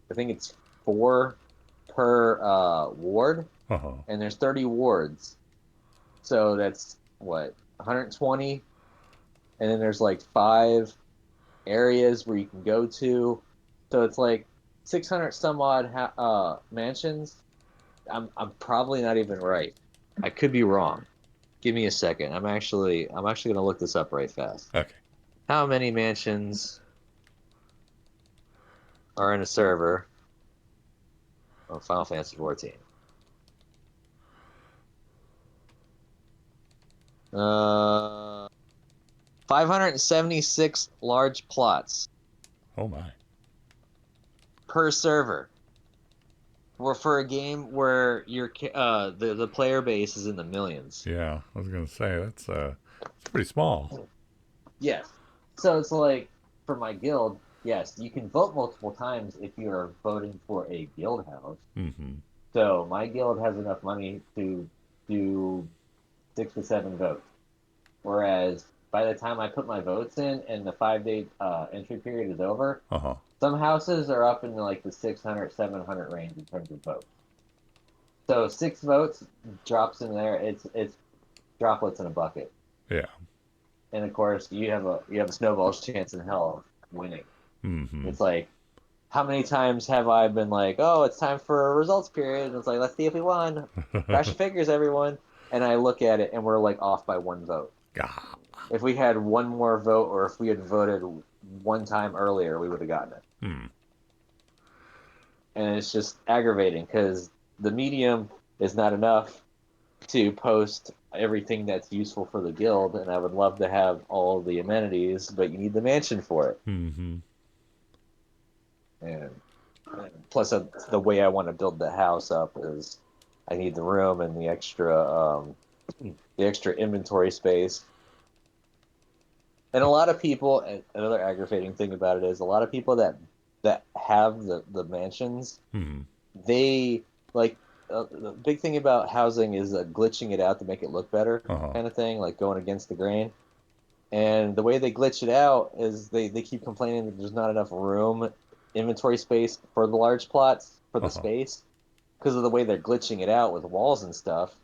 I think it's four per ward, Uh huh. and there's 30 wards. So that's what 120, and then there's like five areas where you can go to. So it's like 600 some odd mansions. I'm probably not even right. I could be wrong. Give me a second. I'm actually gonna look this up right fast. Okay. How many mansions are in a server of Final Fantasy 14? 576 large plots Oh my. per server. For a game where the player base is in the millions. Yeah. I was gonna say it's pretty small. Yes. So it's like for my guild, yes, you can vote multiple times if you're voting for a guild house. Hmm. So my guild has enough money to do 6 to 7 votes. Whereas by the time I put my votes in and the 5 day entry period is over, Uh huh. some houses are up in like the 600, 700 range in terms of votes. So 6 votes drops in there. It's droplets in a bucket, Yeah. and of course you have a snowball's chance in hell of winning. Hmm. It's like how many times have I been like, oh, it's time for a results period, and it's like let's see if we won. Crash your fingers, everyone. And I look at it, and we're like off by 1 vote. Ah. If we had one more vote, or if we had voted one time earlier, we would have gotten it. Hmm. And it's just aggravating because the medium is not enough to post everything that's useful for the guild, and I would love to have all the amenities, but you need the mansion for it. Hmm. And plus, the way I want to build the house up is I need the room and the extra inventory space. And a lot of people, and another aggravating thing about it is a lot of people that have the mansions, Hmm. they like the big thing about housing is glitching it out to make it look better, Uh huh. kind of thing, like going against the grain. And the way they glitch it out is they keep complaining that there's not enough room, inventory space for the large plots for Uh the huh. space because of the way they're glitching it out with walls and stuff.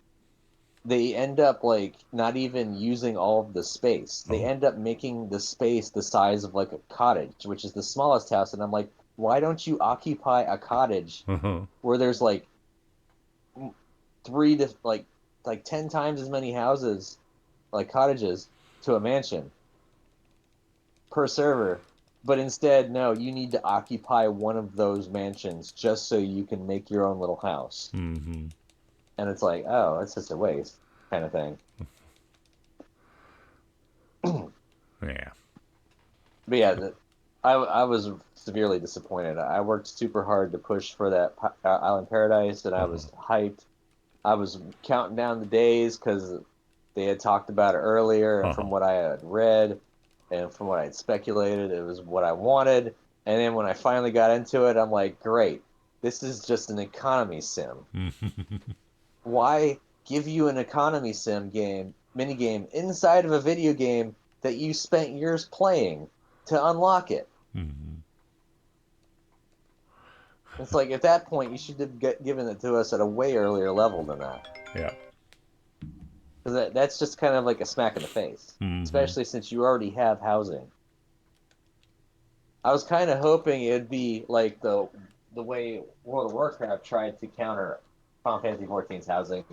They end up like not even using all of the space. They Oh. end up making the space the size of like a cottage, which is the smallest house. And I'm like, why don't you occupy a cottage Uh huh. where there's like three to like like 10 times as many houses, like cottages, to a mansion per server. But instead, no, you need to occupy one of those mansions just so you can make your own little house. Mm-hmm. And it's like, oh, that's just a waste kind of thing. Yeah. But yeah, I was severely disappointed. I worked super hard to push for that Island Paradise, and I Uh-huh. was hyped. I was counting down the days because they had talked about it earlier, and Uh-huh. from what I had read and from what I had speculated, it was what I wanted. And then when I finally got into it, I'm like, great, this is just an economy sim. Why give you an economy sim game, mini game inside of a video game that you spent years playing to unlock it? Mm-hmm. It's like at that point, you should have given it to us at a way earlier level than that. Yeah. Because that's just kind of like a smack in the face, Mm-hmm. especially since you already have housing. I was kind of hoping it'd be like the way World of Warcraft tried to counter Final Fantasy XIV's housing,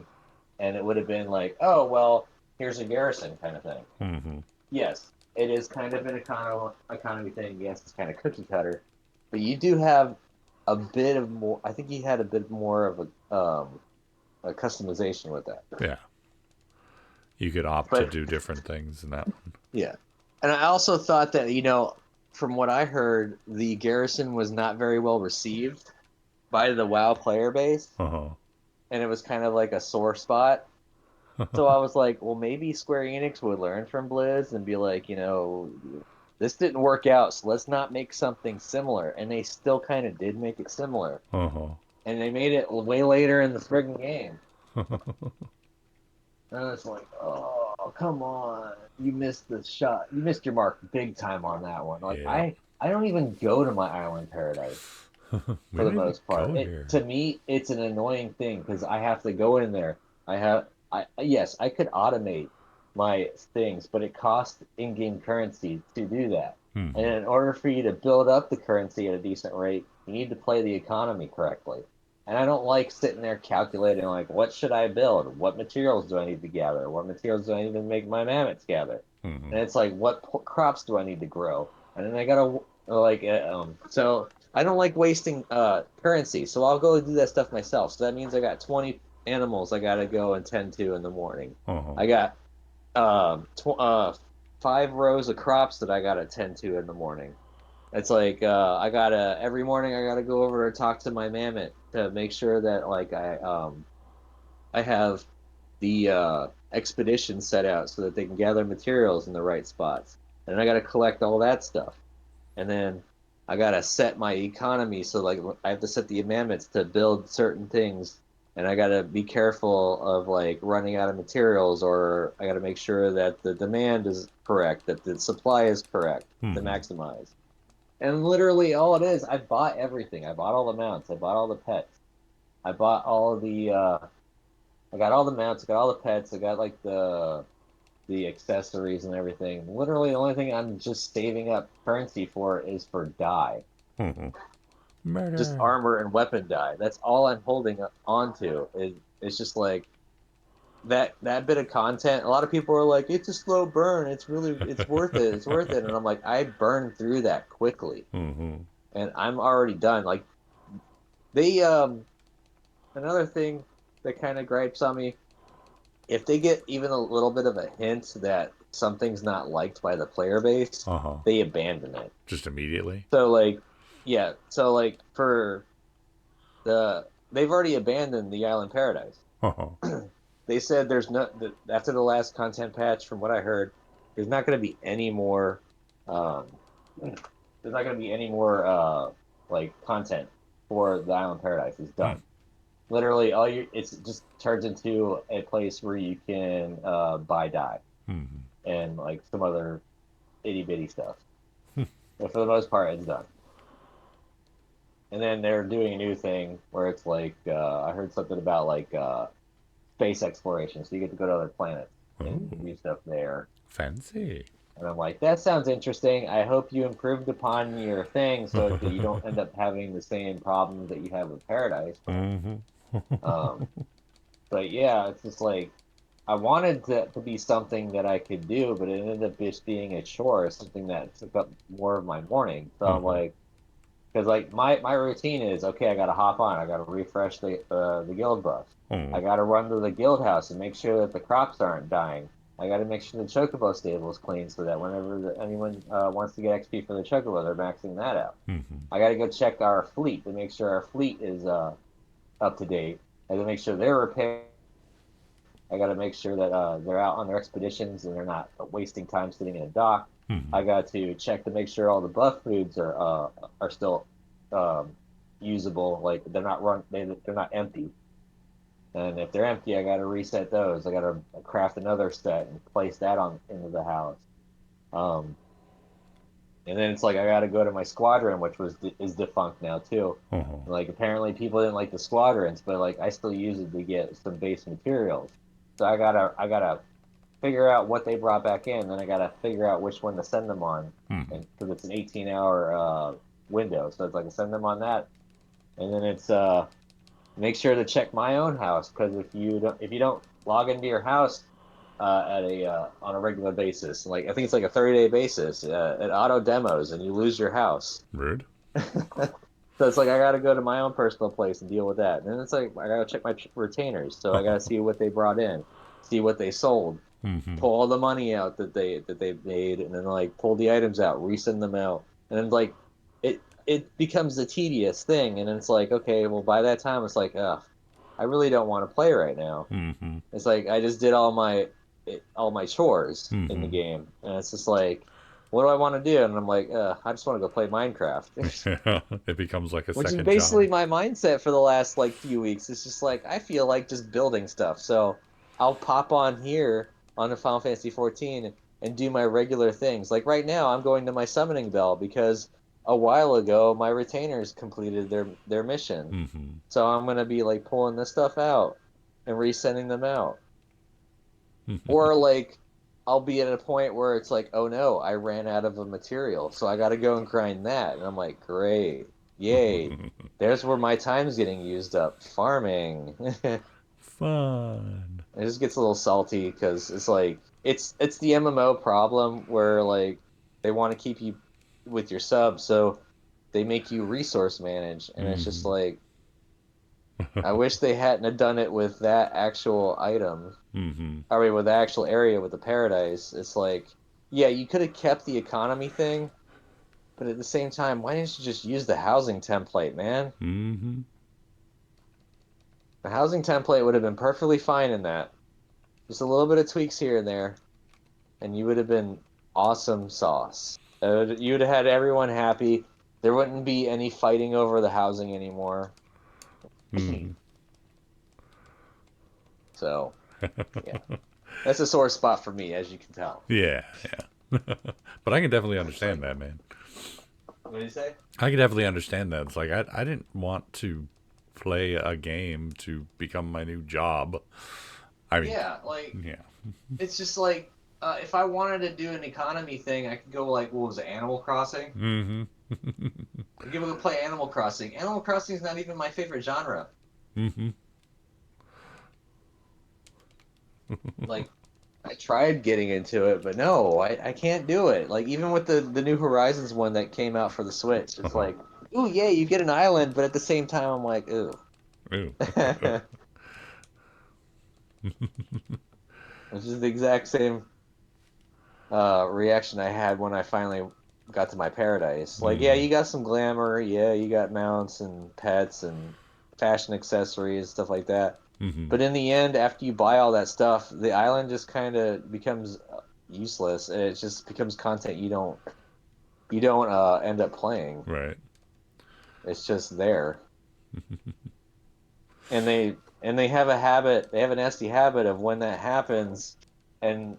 and it would have been like, oh well, here's a garrison kind of thing. Mm-hmm. Yes, it is kind of an economy thing. Yes, it's kind of cookie cutter, but you do have a bit of more. I think you had a bit more of a customization with that. Yeah. You could opt to But do different things in that one. yeah, and I also thought that from what I heard, the garrison was not very well received by the WoW player base, Uh-huh. and it was kind of like a sore spot. So I was like, well, maybe Square Enix would learn from Blizz and be like, this didn't work out, so let's not make something similar. And they still kind of did make it similar. Uh-huh. And they made it way later in the friggin' game. And it's like, oh, come on. You missed the shot. You missed your mark big time on that one. Like, Yeah. I don't even go to my island paradise We for the don't even most part. go It here. to me, it's an annoying thing because I have to go in there. I yes, I could automate my things, but it costs in-game currency to do that. And Mm-hmm. in order for you to build up the currency at a decent rate, you need to play the economy correctly. And I don't like sitting there calculating like what should I build? What materials do I need to gather? What materials do I need to make my mammoths gather? Mm-hmm. And it's like what crops do I need to grow? And then I gotta so I don't like wasting currency, so I'll go do that stuff myself. So that means I got 20 animals I gotta go and tend to in the morning. Uh-huh. I got tw 5 rows of crops that I gotta tend to in the morning. It's like I gotta every morning I gotta go over and talk to my mammoth to make sure that like I have the expedition set out so that they can gather materials in the right spots. And I gotta collect all that stuff. And then I gotta set my economy so like I have to set the amendments to build certain things, and I gotta be careful of like running out of materials, or I gotta make sure that the demand is correct, that the supply is correct to Mm-hmm. maximize. And literally all it is, I bought everything. I bought all the mounts. I bought all the pets. I bought all the I got all the mounts. I got all the pets. I got like the accessories and everything. Literally, the only thing I'm just saving up currency for is for dye, Mm-hmm. just Murder. armor and weapon dye. That's all I'm holding on to. It's just like that bit of content. A lot of people are like, it's a slow burn. It's worth it. It's worth it. And I'm like, I burned through that quickly, Mm-hmm. and I'm already done. Like they another thing that kind of gripes on me, if they get even a little bit of a hint that something's not liked by the player base, Uh-huh. they abandon it. Just immediately. So like, yeah, so like for they've already abandoned the Island Paradise. Uh-huh. They said there's no after the last content patch, from what I heard, there's not going to be any more. Um, there's not going to be any more like content for the Island Paradise. It's done. Literally, all you it's just turns into a place where you can buy dye Mm-hmm. and like some other itty bitty stuff. But for the most part, it's done. And then they're doing a new thing where it's like I heard something about like space exploration, so you get to go to other planets and Oh, do stuff there. fancy. And I'm like, that sounds interesting. I hope you improved upon your thing so that you don't end up having the same problems that you have with Paradise. Mm-hmm. Um, but yeah, it's just like I wanted to be something that I could do, but it ended up just being a chore, something that took up more of my morning. So I'm Uh-huh. like, because like my routine is okay. I got to hop on. I got to refresh the guild buff. Oh. I got to run to the guild house and make sure that the crops aren't dying. I got to make sure the chocobo stable is clean so that whenever anyone wants to get XP for the chocobo, they're maxing that out. Mm-hmm. I got to go check our fleet to make sure our fleet is up to date. I got to make sure they're repaired. I got to make sure that they're out on their expeditions and they're not wasting time sitting in a dock. Mm-hmm. I got to check to make sure all the buff foods are still um, usable, like they're not empty. And if they're empty, I got to reset those. I got to craft another set and place that on into the house. Um, and then it's like I got to go to my squadron, which is defunct now too. Uh-huh. Like apparently people didn't like the squadrons, but like I still use it to get some base materials. So I gotta figure out what they brought back in, then I gotta figure out which one to send them on, Mm-hmm. and because it's an 18-hour window, so it's like I send them on that, and then it's make sure to check my own house because if you don't log into your house at a on a regular basis, like I think it's like a 30-day basis, it auto demos and you lose your house. Rude. So it's like I got to go to my own personal place and deal with that. And then it's like I got to check my retainers, so I got to see what they brought in, see what they sold, Mm-hmm. pull all the money out that they made, and then like pull the items out, resend them out, and then like it becomes a tedious thing, and then it's like okay, well by that time it's like I really don't want to play right now. Mm-hmm. It's like I just did all my chores in the Mm-hmm. game, and it's just like what do I want to do? And I'm like I just want to go play Minecraft. It becomes like a Which is second job. basically my mindset for the last like few weeks. It's just like I feel like just building stuff. So I'll pop on here on the Final Fantasy 14 and do my regular things. Like right now, I'm going to my summoning bell because a while ago my retainers completed their mission. Mm-hmm. So I'm gonna be like pulling this stuff out and resending them out. Or like I'll be at a point where it's like, oh no, I ran out of a material, so I got to go and grind that. And I'm like, great, yay. There's where my time's getting used up, farming. It Fun. just gets a little salty because it's like it's the MMO problem where like they want to keep you with your sub, so they make you resource manage, and it's just Mm-hmm. like I wish they hadn't have done it with that actual item. Mm-hmm. I mean, with the actual area with the paradise, it's like, yeah, you could have kept the economy thing, but at the same time, why didn't you just use the housing template, man? Mm-hmm. The housing template would have been perfectly fine in that. Just a little bit of tweaks here and there, and you would have been awesome sauce. You would have had everyone happy. There wouldn't be any fighting over the housing anymore. Mm-hmm. So, yeah, that's a sore spot for me, as you can tell. Yeah, yeah. But I can definitely It's understand like, that, man. what do you say? I can definitely understand that. It's like I didn't want to play a game to become my new job. I mean, Yeah, like yeah. it's just like if I wanted to do an economy thing, I could go like what was it, Animal Crossing? Mm-hmm. I could go play Animal Crossing. Animal Crossing is not even my favorite genre. Mm-hmm. Like I tried getting into it, but no, I can't do it. Like even with the New Horizons one that came out for the Switch, it's Uh-huh. like, ooh yeah, you get an island, but at the same time I'm like, ooh. Ooh. Which is the exact same reaction I had when I finally got to my paradise. Like, yeah, Mm-hmm. you got some glamour, yeah, you got mounts and pets and fashion accessories, stuff like that. Mm-hmm. But in the end, after you buy all that stuff, the island just kind of becomes useless, and it just becomes content you don't end up playing. Right. It's just there, and they have a habit, they have a nasty habit of when that happens, and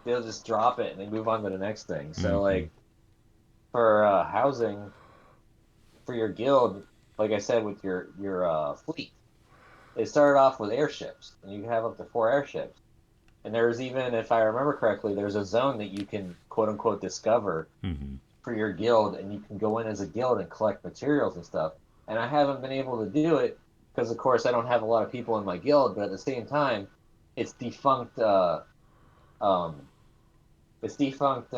they'll just drop it and they move on to the next thing. So Mm-hmm. like for housing for your guild, like I said, with your fleet, it started off with airships, and you have up to 4 airships. And there's even, if I remember correctly, there's a zone that you can quote unquote discover Mm-hmm. for your guild, and you can go in as a guild and collect materials and stuff. And I haven't been able to do it because, of course, I don't have a lot of people in my guild. But at the same time, it's defunct um it's defunct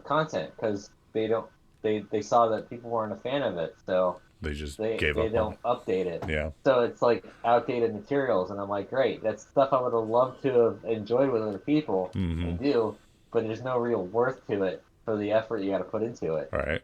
content because they saw that people weren't a fan of it, so They just they gave they up on don't it. update it. Yeah. So it's like outdated materials, and I'm like, great, that's stuff I would have loved to have enjoyed with other people Mm-hmm. and do, but there's no real worth to it for the effort you got to put into it. All right.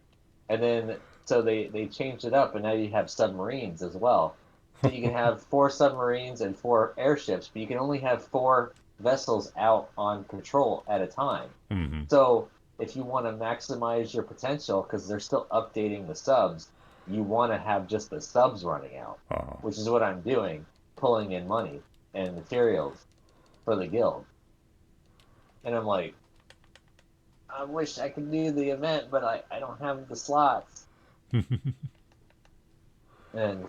And then so they changed it up, and now you have submarines as well. So you can have four submarines and four airships, but you can only have four vessels out on patrol at a time. Mm-hmm. So if you want to maximize your potential, because they're still updating the subs, you want to have just the subs running out, Oh. which is what I'm doing, pulling in money and materials for the guild. And I'm like, I wish I could do the event, but I don't have the slots. And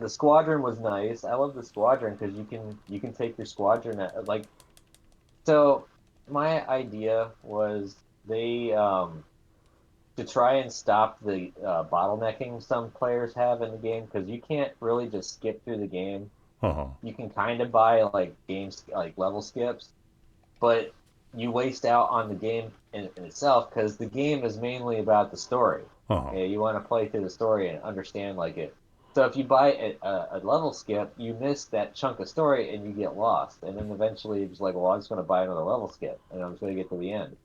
the squadron was nice. I love the squadron because you can take your squadron at like so my idea was they to try and stop the bottlenecking some players have in the game because you can't really just skip through the game. Uh-huh. You can kind of buy like games like level skips, but you waste out on the game in itself because the game is mainly about the story. Uh-huh. Okay, you want to play through the story and understand like it. So if you buy a level skip, you miss that chunk of story and you get lost. And then eventually you're just like, well, I'm just going to buy another level skip and I'm just going to get to the end.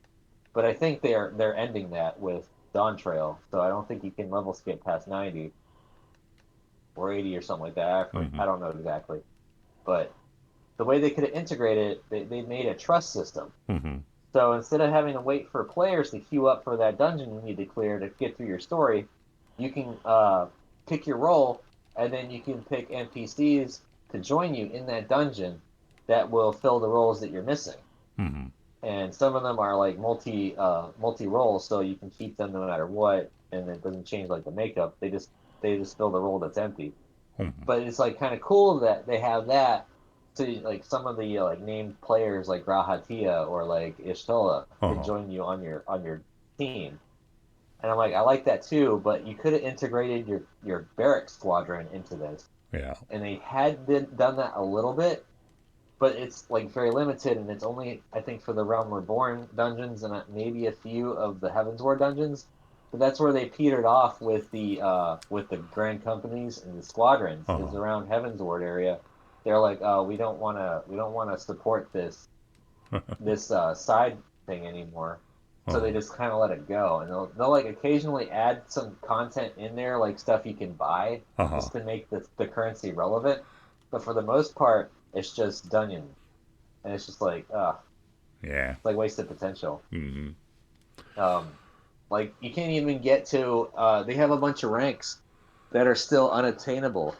But I think they're ending that with Dawn Trail, so I don't think you can level skip past 90 or 80 or something like that. Mm-hmm. I don't know exactly, but the way they could have integrated it, they made a trust system. Mm-hmm. So instead of having to wait for players to queue up for that dungeon you need to clear to get through your story, you can pick your role, and then you can pick NPCs to join you in that dungeon that will fill the roles that you're missing. Mm-hmm. And some of them are like multi roles, so you can keep them no matter what, and it doesn't change like the makeup. They just fill the role that's empty. Mm-hmm. But it's like kind of cool that they have that to like some of the like named players like Grahatia or like Ishtola can Uh-huh. join you on your team. And I'm like, I like that too, but you could have integrated your barrack squadron into this. Yeah. And they had done that a little bit, but it's like very limited, and it's only I think for the Realm Reborn dungeons and maybe a few of the Heavensward dungeons. But that's where they petered off with the grand companies and the squadrons is Uh-huh. around Heavensward area. They're like, oh, we don't want to support this side thing anymore. So they Uh-huh. just kind of let it go, and they'll like occasionally add some content in there, like stuff you can buy, Uh-huh. just to make the currency relevant. But for the most part, it's just dungeon, and it's just like, Yeah. it's like wasted potential. Mm-hmm. Um, like you can't even get to. They have a bunch of ranks that are still unattainable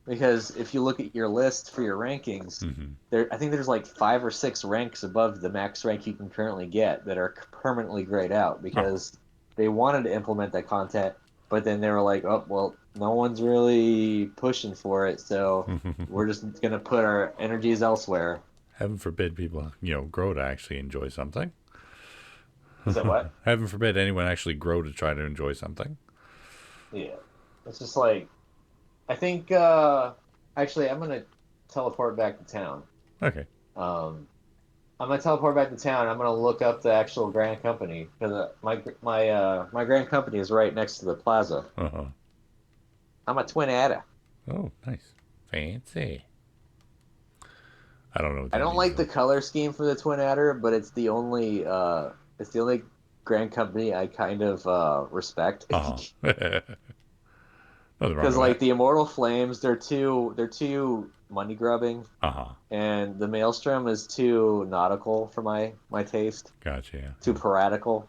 because if you look at your list for your rankings, Mm-hmm. I think there's like 5 or 6 ranks above the max rank you can currently get that are permanently grayed out Uh-huh. because they wanted to implement that content, but then they were like, oh well, no one's really pushing for it, so we're just gonna put our energies elsewhere. Heaven forbid people, grow to actually enjoy something. Is that what? Heaven forbid anyone actually grow to try to enjoy something. Yeah, it's just like I think. Actually, I'm gonna teleport back to town. Okay. Um, I'm gonna teleport back to town. I'm gonna look up the actual Grand Company because my Grand Company is right next to the plaza. Uh-huh. I'm a twin adder. Oh, nice. Fancy. I don't know what I that don't means like the though. color scheme for the twin adder, but it's the only Grand Company I kind of respect Uh-huh. Nothing wrong because with like that. the Immortal Flames, they're too money grubbing, Uh-huh. and the Maelstrom is too nautical for my taste, Gotcha. too Yeah. piratical.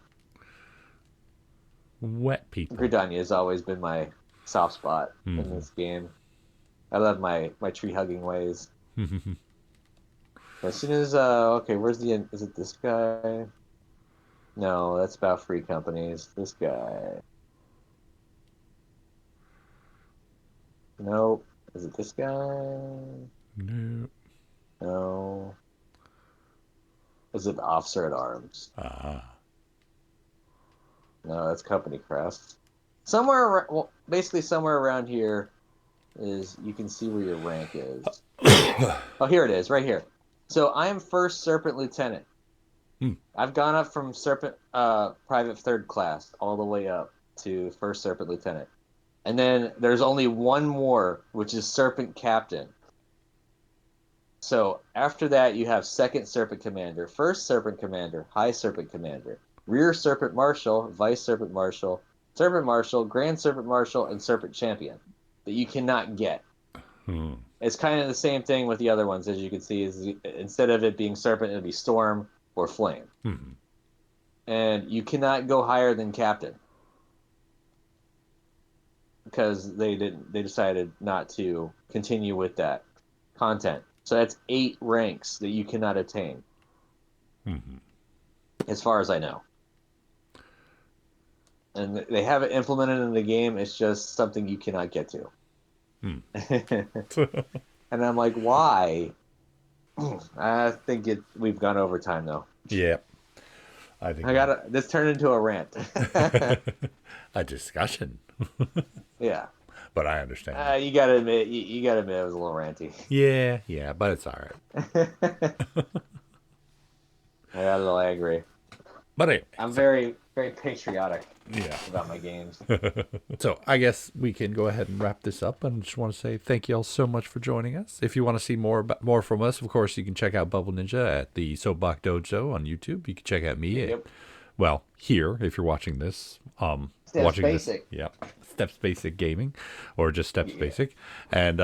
Wet people. Gridania has always been my soft spot in Mm-hmm. this game. I love my tree hugging ways. As soon as okay, where's the is it this guy? No, that's about free companies. This guy. Nope. Is it this guy? No. No. Is it the officer at arms? Ah. No, that's company crest. Somewhere well, basically somewhere around here is you can see where your rank is. Oh, here it is, right here. So I am first Serpent Lieutenant. Hmm. I've gone up from Serpent Private Third Class all the way up to first Serpent Lieutenant. And then there's only one more, which is Serpent Captain. So after that, you have Second Serpent Commander, First Serpent Commander, High Serpent Commander, Rear Serpent Marshal, Vice Serpent Marshal, Grand Serpent Marshal, and Serpent Champion that you cannot get. Hmm. It's kind of the same thing with the other ones, as you can see. Is instead of it being Serpent, it'll be Storm or Flame, Hmm. and you cannot go higher than Captain because they decided not to continue with that content. So that's 8 ranks that you cannot attain, Hmm. as far as I know. And they have it implemented in the game. It's just something you cannot get to. Hmm. And I'm like, why? I think we've gone over time though. Yeah, I think I gotta this turned into a rant. a discussion, Yeah. but I understand. You gotta admit it was a little ranty. Yeah, yeah, but it's all right. I got a little angry. But anyway, I'm so very, very patriotic yeah. about my games. So I guess we can go ahead and wrap this up. And just want to say thank you all so much for joining us. If you want to see more from us, of course, you can check out Bubble Ninja at the Soapbox Dojo on YouTube. You can check out me at, Yep. well, here if you're watching this. Steps Watching this, Basic. yeah, Steps Basic Gaming, or just Steps Yeah. Basic. And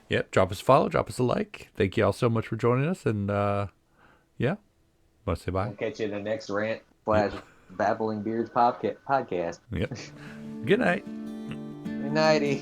yeah, drop us a follow, drop us a like. Thank you all so much for joining us. And yeah, want to say bye? I'll catch you in the next rant Yep. slash Babbling Beards podcast. Yep. Good night. Good nighty.